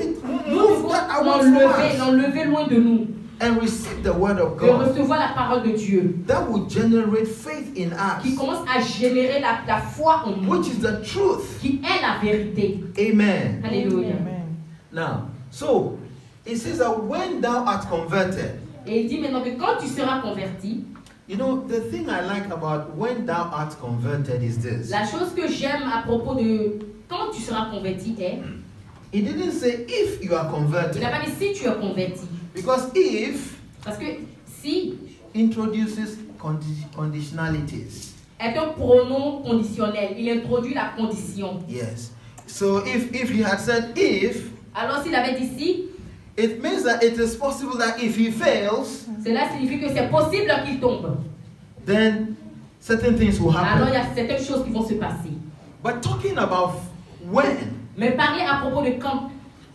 Nous move devons that away from us l'enlever loin de nous. and receive the word of De God. recevoir la parole de Dieu. That will generate faith in Qui us, commence à générer la foi en nous. which is the truth. Qui est la vérité. Amen. Alléluia. Now, so it says that when thou art converted, Et il dit maintenant que quand tu seras converti, you know, the thing I like about when thou art converted is this. la chose que j'aime à propos de quand tu seras converti est, It didn't say if you are il converted, n'a pas dit si tu es converti. because if Parce que si introduces conditionalities. est un pronom conditionnel, il introduit la condition. Yes. So if he had said if, Alors s'il avait dit si, it means that it is possible that if he fails, cela signifie que c'est possible qu'il tombe. then certain things will Alors il y happen. a certaines choses qui vont se passer. But talking about when Mais parler à propos de quand,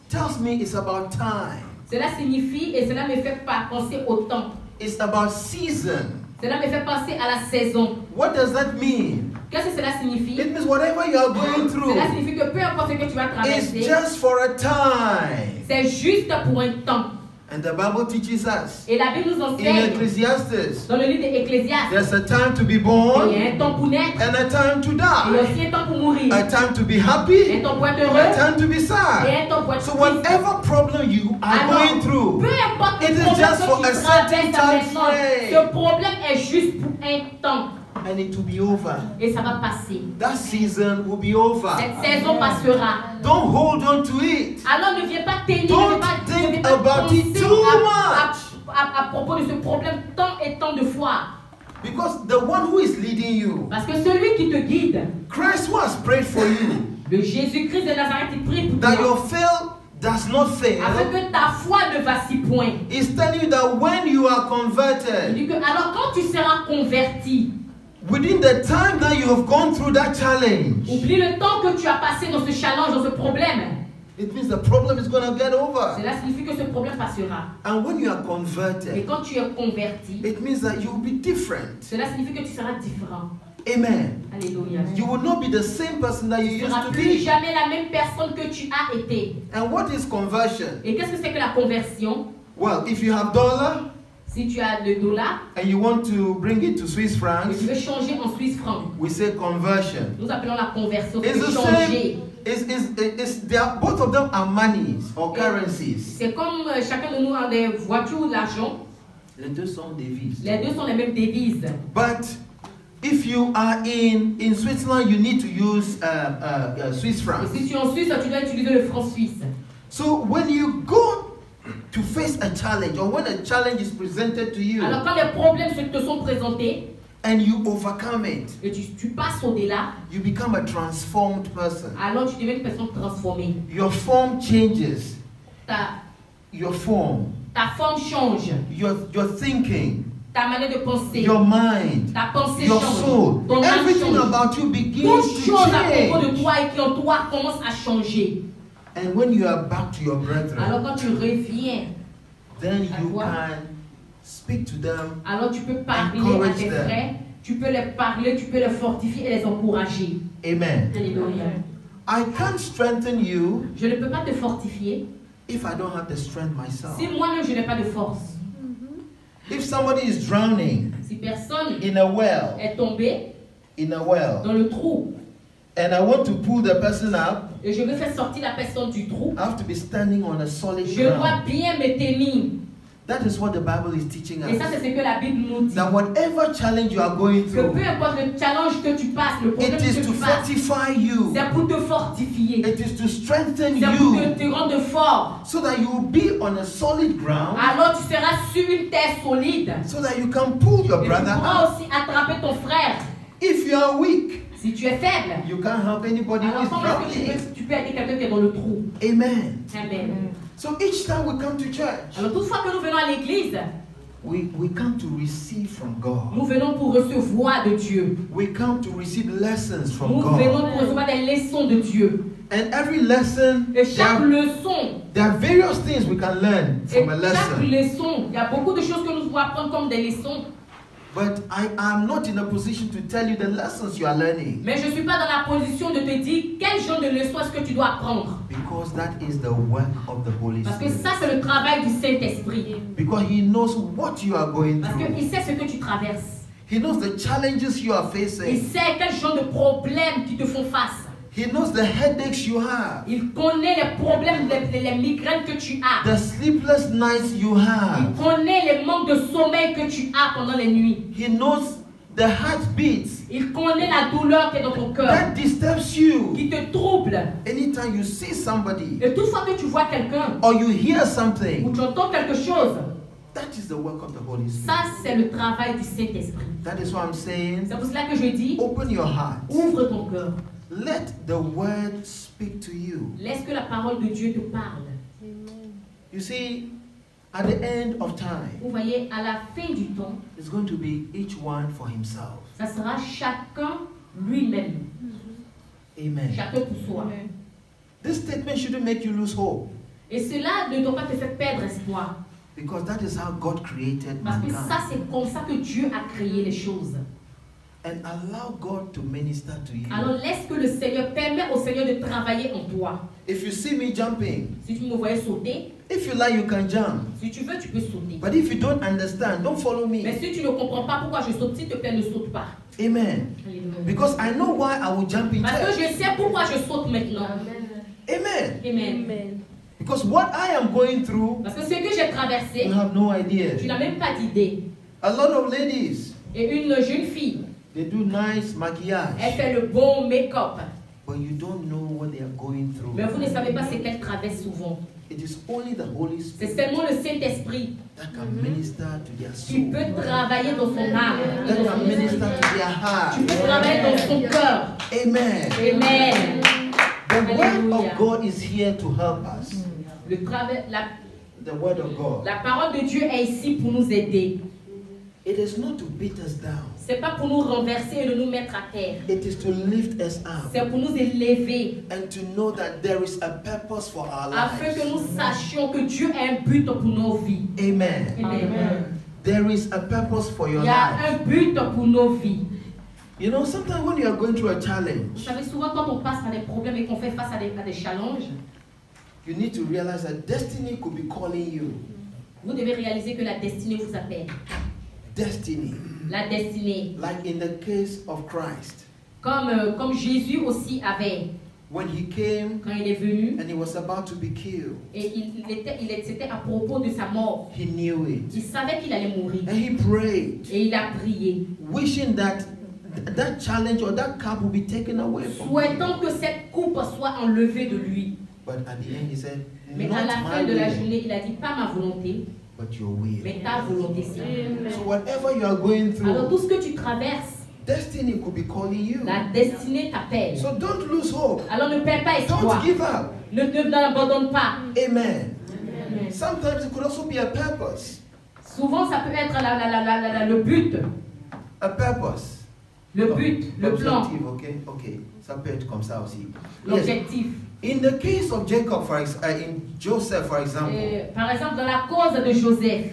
tells me it's about time. cela signifie, et cela me fait pas penser au temps. It's about season. Cela me fait penser à la saison. What does that mean? Qu'est-ce que cela signifie? It means whatever you are going through Cela signifie que peu importe ce que tu vas is traverser, just for a time. c'est juste pour un temps. And the Bible teaches us Et la Bible nous in enseigne, Ecclesiastes, dans le livre d'Ecclésiaste, there's a time to be il y born a un temps pour naître, and a time to il y a die, aussi un temps pour mourir, a time to be un happy, temps pour être a heureux, time to be et sad. un temps pour être So triste. whatever problem you are Alors, going through, peu importe it le is problème just for que a tu certain traverses time maintenant, frame. ce problème est juste pour un temps, and it will be over. et ça va passer. That season will be over. Cette saison passera. Don't hold on to it. Alors ne viens pas tenir, Don't ne viens pas think penser about it too much. à propos de ce problème temps et temps de foi. Because the one who is leading you, Parce que celui qui te guide, Christ who has prayed for you, le Jésus-Christ de Nazareth, il prie pour that toi, your faith does not fail, afin que ta foi ne vacille point. is telling you that when you are Il converted, dit que alors quand tu seras converti, within the time that you have gone through that challenge, oublie le temps que tu as passé dans ce challenge, dans ce problème. it means the problem is going to get over. Cela signifie que ce problème passera. And when you are Et converted, quand tu es converti, it means that you will be different. cela signifie que tu seras différent. Amen. Alléluia. You will not be the same person that you Tu ne used seras to plus be. jamais la même personne que tu as été. And what is conversion? Et qu'est-ce que c'est que la conversion? Well, if you have dollar Si tu as le dollar and you want to bring it to Swiss et francs, tu veux changer en Suisse franc, we say conversion. nous appelons la conversion, It's c'est the changer. same. They are, both of them are monies or currencies. C'est comme chacun de nous a des voitures ou de l'argent. Les deux sont devises. Les deux sont les mêmes devises. But if you are in Switzerland, you need to use Swiss Et francs. si tu es en Suisse, tu dois utiliser le franc suisse. So when you go to face a challenge, or when a challenge is presented to you, Alors quand les problèmes te sont présentés and you overcome it, et tu passes au-delà, you become a transformed person. alors tu deviens une personne transformée. Your form changes. Ta forme change, Your thinking, ta manière de penser, your mind, ta pensée your change, soul, ton âme everything change. about you begins Toute to chose à propos de change. toi et qui en toi commence à changer. And when you are back to your brethren, Alors quand tu reviens, then à you toi, can speak to them. alors tu peux parler à Encourage tes them. frères, Tu peux les parler, tu peux les fortifier et les encourager. Amen. Alléluia. I can't strengthen you Je ne peux pas te fortifier if I don't have the strength myself. si moi-même je n'ai pas de force. If somebody is drowning Si personne in a well, est tombé dans le trou and I want to pull the person up, et je veux faire sortir la personne du trou, I have to be standing on a solid je dois ground. bien me tenir. That is what the Bible is teaching Et ça, us. c'est ce que la Bible nous dit. That whatever challenge you are going Que through, peu importe le challenge que tu passes, le problème it is que to tu passes, fortify you. c'est pour te fortifier. It is to strengthen C'est pour you te rendre fort. so that you will be on a solid ground, Alors tu seras sur une terre solide. so that you can pull your Et tu brother pourras up. aussi attraper ton frère. If you are weak, Si tu es faible, you can't help anybody who alors is comment est-ce que drowning. tu peux aider quelqu'un qui est dans le trou? Amen. Amen. So each time we come to church, Alors toutefois que nous venons à l'église, we come to receive from God. nous venons pour recevoir de Dieu. We come to receive lessons from Nous venons God. pour recevoir des leçons de Dieu. And every lesson, Et chaque leçon, there are various things we can learn et from a chaque lesson. leçon, il y a beaucoup de choses que nous devons apprendre comme des leçons. But I am not in a position to tell you the lessons you are learning, Mais je ne suis pas dans la position de te dire quel genre de leçon est-ce que tu dois apprendre. because that is the work of the Holy Parce que Spirit. ça, c'est le travail du Saint-Esprit. Because He knows what you are going Parce through. qu'il sait ce que tu traverses. He knows the challenges you are Il facing. sait quel genre de problèmes qui te font face. He knows the headaches you have, Il connaît les problèmes, les migraines que tu as. the sleepless nights you Il have. connaît les manques de sommeil que tu as pendant les nuits. He knows the heartbeats Il connaît la douleur qui est dans ton cœur, that disturbs you. qui te trouble. Anytime you see somebody Et toutefois que tu vois quelqu'un or you hear ou something, tu entends quelque chose, that is the work of the Holy Spirit. ça c'est le travail du Saint-Esprit. That is what I'm saying. C'est pour cela que je dis, Open your heart. ouvre ton cœur. Let the word speak to you. Laisse que la parole de Dieu te parle. You see, at the end of time, Vous voyez, à la fin du temps, it's going to be each one for himself. ça sera chacun lui-même. Amen. Chacun pour soi. This statement shouldn't make you lose hope, Et cela ne doit pas te faire perdre espoir. because that is how God created Parce que ça, mankind. c'est comme ça que Dieu a créé les choses. And allow God to minister to you. Alors laisse que le Seigneur, permet au Seigneur de travailler en toi. If you see me jumping, Si tu me voyais sauter, if you like, you can jump. si tu veux, tu peux sauter. But if you don't understand, don't follow Mais me. si tu ne comprends pas pourquoi je saute, s'il te plaît, ne saute pas. Amen. Alléluia. Because I know why I will jump in Parce que church. je sais pourquoi je saute maintenant. Amen. Amen. Because what I am going through, Parce que ce que j'ai traversé, you have no tu idea. n'as même pas d'idée. A lot of ladies, Et une jeune fille, they do nice elle maquillage, fait le bon make-up. but you don't know what they are going through. Mais vous ne savez pas ce qu'elle traverse souvent. It is only the Holy C'est Spirit seulement le Saint-Esprit that can minister to their qui soul, peut travailler dans son âme, that dans can son minister esprit. to their heart. Tu peux travailler dans son cœur. Amen. Amen. The word Alléluia. of God is here to help us. Le travail, The word of God. la parole de Dieu est ici pour nous aider. It is not to beat us down. C'est pas pour nous renverser et de nous mettre à terre. It is to lift us up C'est pour nous élever, and to know that there is a purpose for our afin que lives. nous sachions que Dieu a un but pour nos vies. Amen. Amen. There is a purpose for your Il y a life. un but pour nos vies. You know, sometimes when you are going through a Vous challenge, savez, souvent quand on passe par des problèmes et qu'on fait face à des challenges, you need to realize that destiny could be calling you. vous devez réaliser que la destinée vous appelle. Destiny. La destinée. Like in the case of Christ, Comme Jésus aussi avait, when he came quand il est venu, and he was about to be killed, et c'était à propos de sa mort. he knew it. Il savait qu'il allait mourir. And he prayed, Et il a prié, wishing that that challenge or that cup will be taken away from him. souhaitant que cette coupe soit enlevée de lui. But at the end he said, Mais not à la fin my de la will, journée, il a dit, pas ma volonté, but your will. mais ta volonté, Seigneur. So whatever you are going Alors through, tout ce que tu traverses, destiny could be calling you. la destinée t'appelle. So don't lose hope. Alors ne perds pas espoir. Don't give up. Ne n'abandonne pas. Amen. Amen. Sometimes it could also be a purpose. Souvent, ça peut être le but, A purpose. le but, le plan, Objectif, okay. Ça peut être comme ça aussi. Yes. l'objectif. In the case of Jacob, in Joseph, for example, Par exemple, dans la cause de Joseph,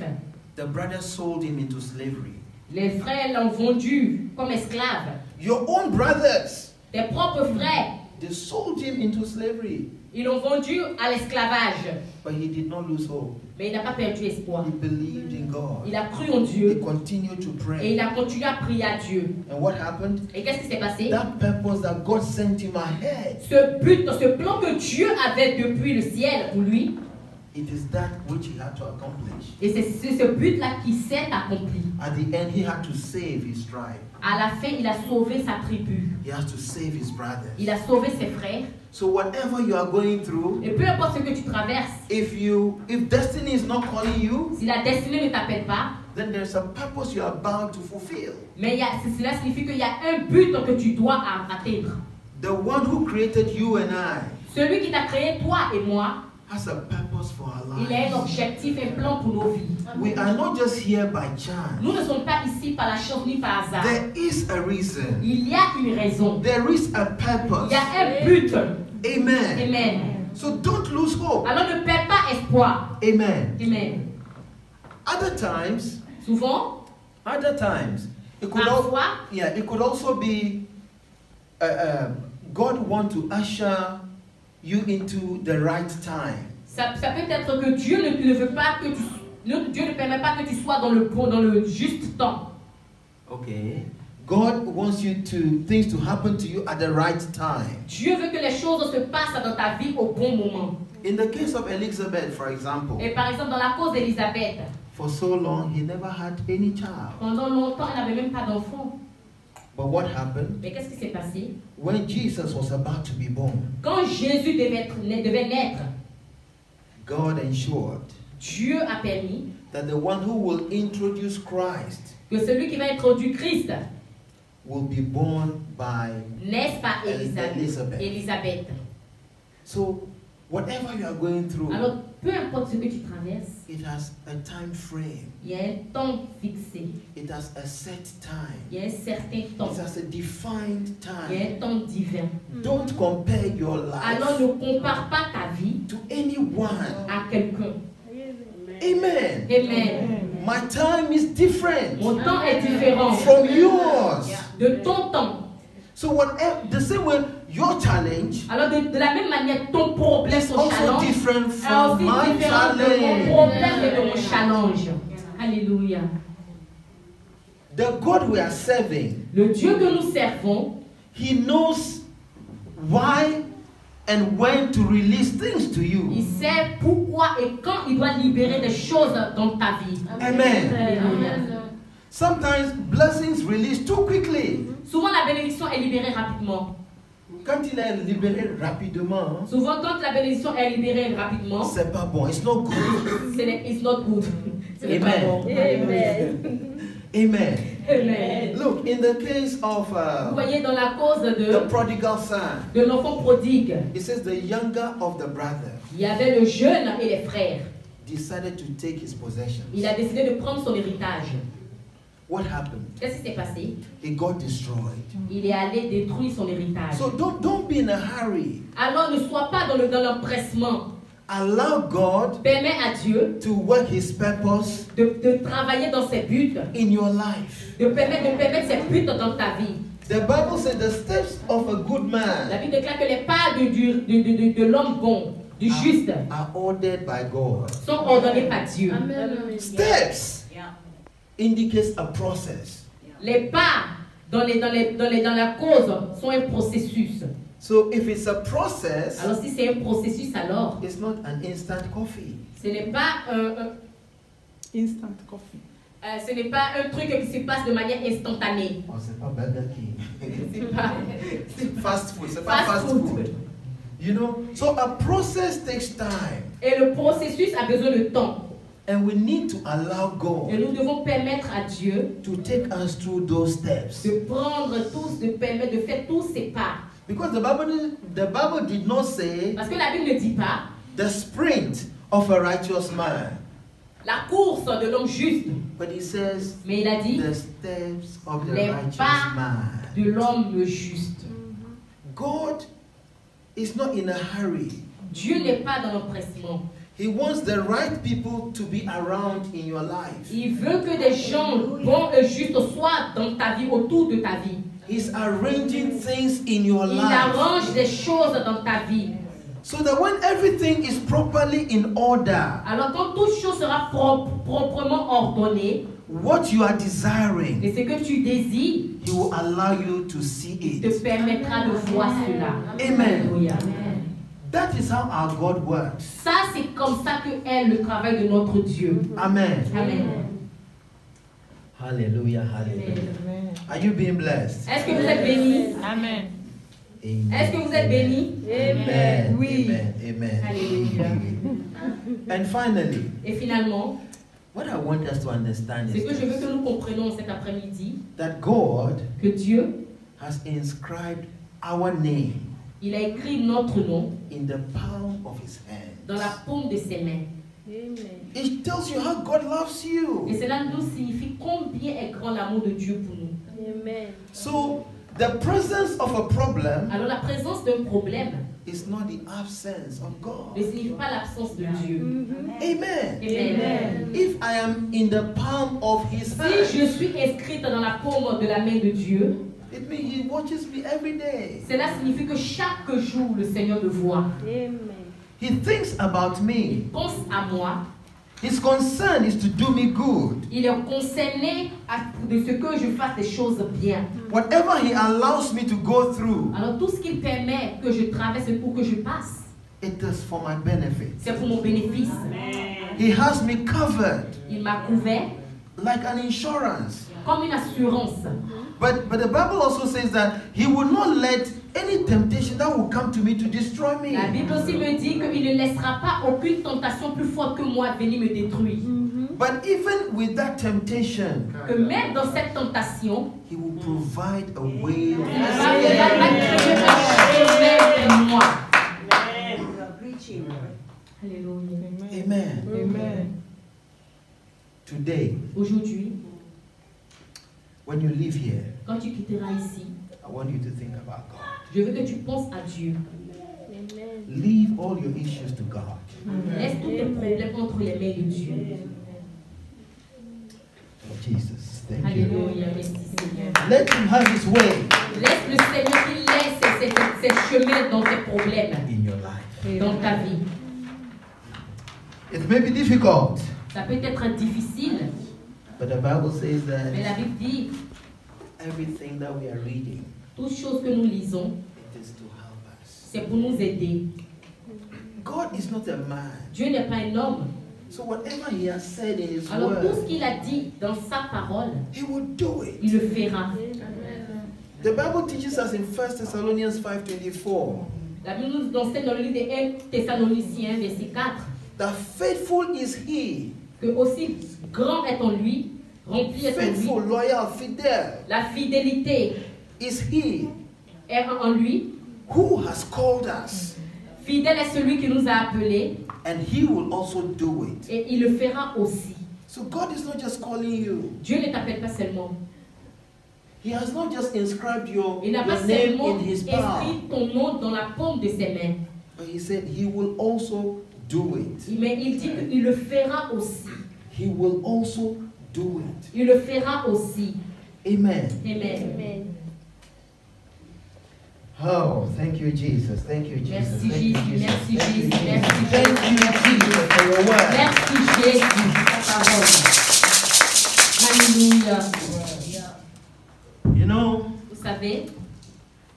the brothers sold him into slavery. Les frères l'ont vendu comme esclave. Your own brothers, Tes propres frères, they sold him into slavery. ils l'ont vendu à l'esclavage. But he did not lose hope. Mais il n'a pas perdu espoir. He believed in God. Il a cru en He Dieu continued to et pray. il a continué à prier à Dieu. And what happened? Et qu'est-ce qui s'est passé? That purpose that God sent him ahead, Ce but, ce plan que Dieu avait depuis le ciel pour lui, it is that which he had to accomplish. et c'est ce but-là qui s'est accompli. At the end, he had to save his tribe. À la fin, il a sauvé sa tribu. He has to save his brothers. Il a sauvé ses frères. So whatever you are going through, Et peu importe ce que tu traverses, if destiny is not calling you, si la destinée ne t'appelle pas, then there's a purpose you are bound to fulfill. mais cela signifie qu'il y a un but que tu dois atteindre. The one who created you and I Celui qui t'a créé, toi et moi, has a purpose for our il a un lives. objectif, un plan pour nos vies. We are not just here by chance. Nous ne sommes pas ici par la chance ni par hasard. There is a reason. Il y a une raison. There is a Il purpose. y a un but. Amen. Amen. So don't lose hope. Alors ne perds pas espoir. Amen. Amen. Other times, Souvent, it could parfois, it could also be God want to usher you into the right time. ça peut être que Dieu ne veut pas que Dieu ne permet pas que tu sois dans le juste temps. Okay. God wants things to happen to you at the right time. Dieu veut que les choses se passent dans ta vie au bon moment. In the case of Elizabeth, for example, Et par exemple, dans la cause d'Élisabeth, for so long he never had any child. pendant longtemps, elle n'avait même pas d'enfant. But what happened? Mais qu'est-ce qui s'est passé? When Jesus was about to be born, Quand Jésus devait naître, God ensured Dieu a permis that the one who will introduce Christ que celui qui va introduire Christ will be born by naisse par Elizabeth. Élisabeth. So, whatever you are going through, Alors, peu importe ce que tu traverses, it has a time frame. il y a un temps fixé, It has a set time. il y a un certain temps, It has a defined il y a time. un temps divin. Don't compare your Alors ne life compare pas ta vie to anyone. à quelqu'un. Amen. Amen. My time is different Mon temps est différent from yours. de ton temps. So whatever, the same way your challenge Alors de la même manière, ton problème, is ton also challenge, different est from aussi my différent de mon challenge. problème et de mon challenge. Alléluia. The God we are serving, Le Dieu que nous servons, He knows why and when to release things to you. il sait pourquoi et quand il doit libérer des choses dans ta vie. Amen. Alléluia. Sometimes blessings release too quickly. Souvent la bénédiction est libérée rapidement. Quand il est libéré rapidement, Souvent quand la bénédiction est libérée rapidement, c'est pas bon. It's not good. it's not good. Ce n'est pas Amen. bon. Amen. Amen. Amen. Look, in the case of Vous voyez dans la cause the prodigal son, de l'enfant prodigue, it says the younger of the brother il y avait le jeune et les frères. decided to take his possessions. Il a décidé de prendre son héritage. What happened? Qu'est-ce qui s'est passé? He got destroyed. Il est allé détruire son héritage. So don't be in a hurry. Alors ne sois pas dans l'empressement. Allow God Permets à Dieu to work His purpose de travailler dans ses buts, in your life. de permettre ses buts dans ta vie. The Bible says the steps of a good La man Bible déclare que les pas de l'homme bon, du juste, are ordered by God. sont ordonnés par Dieu. Steps indicates a process. Les pas dans la cause sont un processus. So if it's a process, Alors si c'est un processus, alors it's not an instant coffee. ce n'est pas Instant coffee. ce n'est pas un truc qui se passe de manière instantanée. Oh, c'est pas Burger King. C'est pas Fast food. C'est pas fast food. You know, so a process takes time, Et le processus a besoin de temps. and we need to allow Et God nous devons permettre à Dieu to take us through those steps. de prendre tous, de faire tous ces pas. Because the Bible did not say Parce que la Bible ne dit pas the sprint of a righteous man, la course de l'homme juste, but it says mais il a dit the steps of the les righteous pas man. de l'homme juste. God is not in a hurry. Dieu n'est pas dans l'empressement. He wants the right people to be around in your life. Il veut que des gens bons et justes soient dans ta vie, autour de ta vie. He's arranging things in your Il life arrange des choses dans ta vie. so that when everything is properly in order, Alors quand toute chose sera proprement ordonnée, what you are desiring, et ce que tu désires, He will allow you to see te it. permettra de voir cela. Amen. Alléluia. That is how our God works. Ça, c'est comme ça que est le travail de notre Dieu. Amen. Amen. Hallelujah, hallelujah. Amen. Are you being blessed? Est-ce que vous êtes bénis? Amen. Amen. Est-ce que vous êtes bénis? Amen. Oui. Amen. Amen. Alléluia. And finally, Et finalement, what I want us to understand ce is que je veux this, que nous comprenions cet après-midi, that God que Dieu, has inscribed our name il a écrit notre nom in the palm of His dans la hand. paume de ses mains. It tells you how God loves Et you. cela nous signifie combien est grand l'amour de Dieu pour nous. So, the presence of a problem Alors la présence d'un problème is not the absence of ne God. signifie pas l'absence de Dieu. Amen. Amen. If I am in the palm of His Si hand, je suis inscrite dans la paume de la main de Dieu, it means He watches me every day. cela signifie que chaque jour le Seigneur me voit. He thinks about me. Il pense à moi. His concern is to do me good. Il est concerné de ce que je fasse des choses bien. Whatever He allows me to go through, Alors tout ce qu'il permet que je traverse ou que je passe, it is for my benefit. c'est pour mon bénéfice. He has me covered Il m'a couvert like an insurance. comme une assurance. But the Bible also says that He will not let any temptation that will come to me to destroy me. La Bible aussi me dit qu'il ne laissera pas aucune tentation plus forte que moi venir me détruire. But even with that temptation, Que même dans cette tentation, He will provide a way of il va créer un chemin pour moi. Alléluia. Amen. Amen. Today, Aujourd'hui, when you leave here, quand tu quitteras ici, I want you to think about God. je veux que tu penses à Dieu. Leave all your issues to God. Laisse tous tes problèmes entre les mains de Dieu. Jesus, thank you. Alléluia, merci Seigneur. Let Him have His way Laisse le Seigneur qu'il laisse ses chemins dans tes problèmes, in your life. dans ta vie. It may be difficult, Ça peut être difficile, but the Bible says mais la that Bible dit, everything that we are reading, toutes choses que nous lisons, it is to help us. c'est pour nous aider. God is not a man. Dieu n'est pas un homme. So whatever He has said in His Alors tout ce word, qu'il a dit dans sa parole, He will do it. il le fera. The Bible teaches us in 1 Thessalonians 5:24 La Bible nous enseigne dans le livre des 1 Thessaloniciens, verset 4, that faithful is He, que aussi grand est en lui, rempli est en faithful, lui, loyal, fidel la fidélité is He est en lui, who has called us, fidèle est celui qui nous a appelés, and He will also do it. et il le fera aussi. So God is not just calling you. Dieu ne t'appelle pas seulement. He has not just inscribed your Il n'a pas name seulement in His inscrit palm, ton nom dans la paume de ses mains, but He said He will also do it. mais il dit qu'il le fera aussi. He will also do it. Il le fera aussi. Amen. Amen. Oh, thank you, Jesus. Thank you, Jesus. Merci Thank you, Jésus, merci Thank you, Jésus, merci Thank you, Jesus, for your word. Merci Jésus pour ta parole. Alléluia. You know, Vous savez,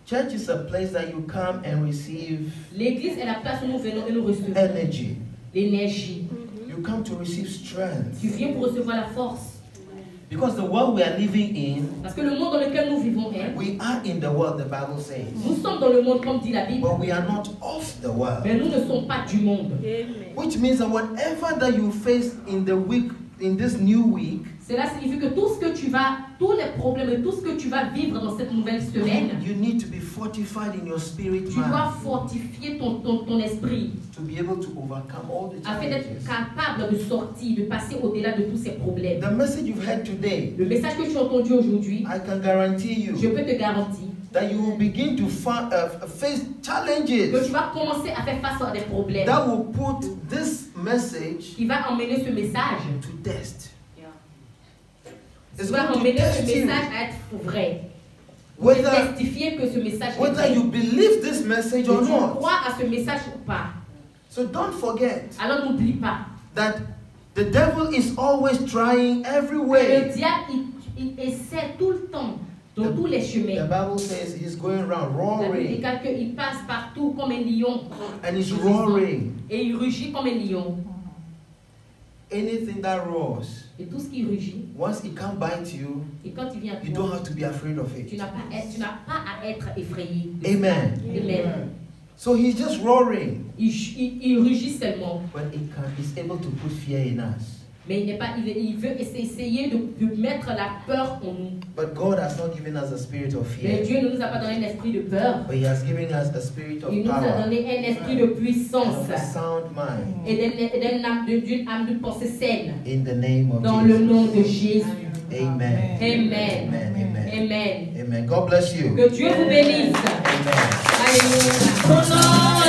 church is a place that you come and receive l'église est la place où nous venons et nous recevons energy. l'énergie. You come to receive strength. Tu viens pour recevoir la force. Because the world we are living in, Parce que le monde dans lequel nous vivons est, we are in the world, the Bible says. nous sommes dans le monde comme dit la Bible, But we are not of the world. mais nous ne sommes pas du monde. Which means that whatever that you face in the week, in this new week, Cela signifie que tout ce que tu vas, tous les problèmes et tout ce que tu vas vivre dans cette nouvelle semaine, you need to be fortified in your spirit tu dois man fortifier ton esprit to be able to overcome all the afin d'être challenges. capable de sortir, de passer au-delà de tous ces problèmes. The message you've heard today, Le message que tu as entendu aujourd'hui, I can guarantee je you peux te garantir that you will begin to face que challenges tu vas commencer à faire face à des problèmes that will put this message qui va emmener ce message, to test. qui It's va going to emmener ce test you. message à être vrai. Whether, Testifier que ce message est whether vrai. you believe this message Que or tu not. crois à ce message ou pas. So don't forget Alors n'oublie pas. that the devil is always trying every way. Le diable, il essaie tout le temps, dans tous les The chemins. Bible says he's going around La Bible dit roaring qu'il passe partout comme un lion. and he's roaring. Et il rugit comme un lion. Anything that roars, Et tout ce qui rugit, once it can't bite you, et quand il vient à you toi, don't have to be afraid of tu it. n'as pas à être effrayé. Amen. Amen. So he's just roaring, Il rugit seulement. but he's able to put fear in us. Mais il veut essayer de mettre la peur en nous. But God has not given us a spirit of Mais fear, Dieu ne nous a pas donné un esprit de peur. but He has given us a spirit of Il nous a power donné un esprit de and puissance of a sound mind. et d'une âme de pensée saine. In the name of Dans le nom de Jesus. Jésus. Amen. Amen. Amen. Amen. Amen. Amen. God bless you. Que Dieu vous bénisse. Amen. Alléluia.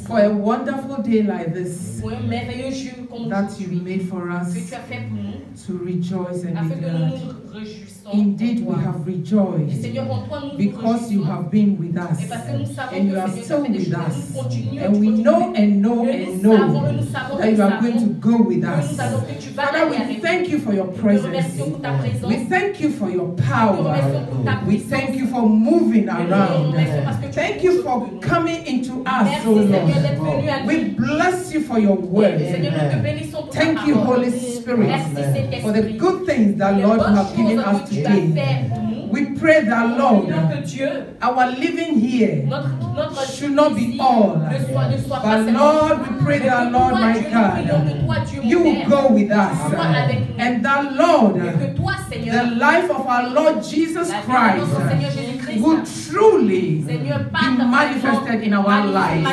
For a wonderful day like this Pour un merveilleux jour comme that you aujourd'hui made for us que tu as fait pour nous, to rejoice and afin be que nous glad. nous réjouissons. Indeed, en we toi. have Et rejoiced Seigneur, en toi, nous nous because you réjouissons. have been with us Et parce que nous savons and you que are Seigneur, tu still as fait des with choses, us. nous continuons, And we know and know que and nous savons, know et nous savons, that you are going to go with que us. nous savons que tu vas Father, aller we avec thank nous. you for your Nous te presence. remercions pour ta présence. We thank you for your Nous te power. remercions pour ta We puissance. thank you for moving Et nous te around. remercions parce que tu Thank you bouges for autour de nous. coming into us, Merci O Seigneur Lord. d'être venu à We nous. bless you for your word. Seigneur, nous te bénissons pour ta Thank you, parole. Holy Spirit, Merci Saint-Esprit. for the good things that, Les Lord, you bonnes have given choses us que tu as today. fait pour nous. We pray that, Lord, Prions que Dieu, our living here notre should not be ici, all. ne soit pas But seulement. Lord, we pray Mais that, que Lord, toi, my Dieu, nous prions God, que toi, Dieu, mon you will Père, go with us. sois avec nous. And that, Lord, Et que toi, Seigneur, the life of our Lord Jesus la vie de Christ notre Seigneur Jésus-Christ, would truly Seigneur, be manifested in our lives.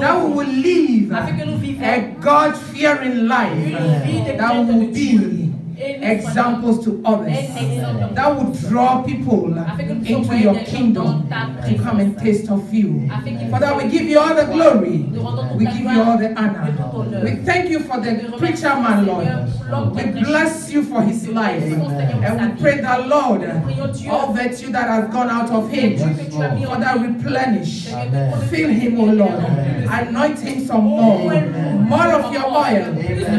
That we will live afin que nous vivions a God-fearing life that will be examples to others, that would draw people into your kingdom to come and taste of you. Father, we give you all the glory. We give you all the honor. We thank you for the preacher man, Lord. We bless you for his life. And we pray that, Lord, all virtue that has gone out of him, Father, replenish. Fill him, O Lord. Anoint him some more. More of your oil,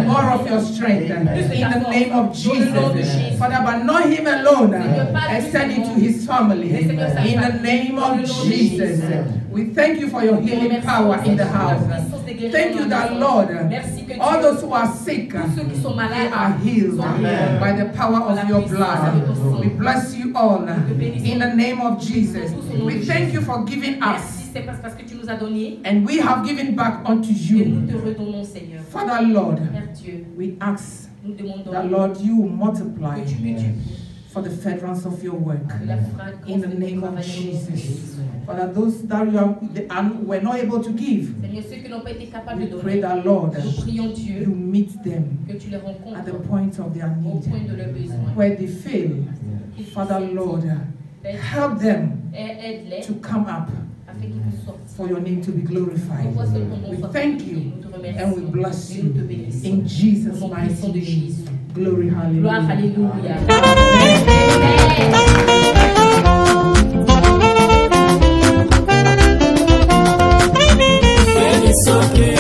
more of your strength. In the name of Jesus. Father, but not him alone. Extend it to his family. In the name of Jesus. We thank you for your healing power in the house. Thank you that, Lord, all those who are sick, they are healed by the power of your blood. We bless you all in the name of Jesus. We thank you for giving us, and we have given back unto you. Father, Lord, we ask that, Lord, you will multiply for the furtherance of your work. In the name of Jesus. Father, those that were not able to give, we pray that, Lord, you meet them at the point of their need. Where they fail, Father, Lord, help them to come up for your name to be glorified. We thank you and we bless you in Jesus' mighty name. Glory, hallelujah. It's okay.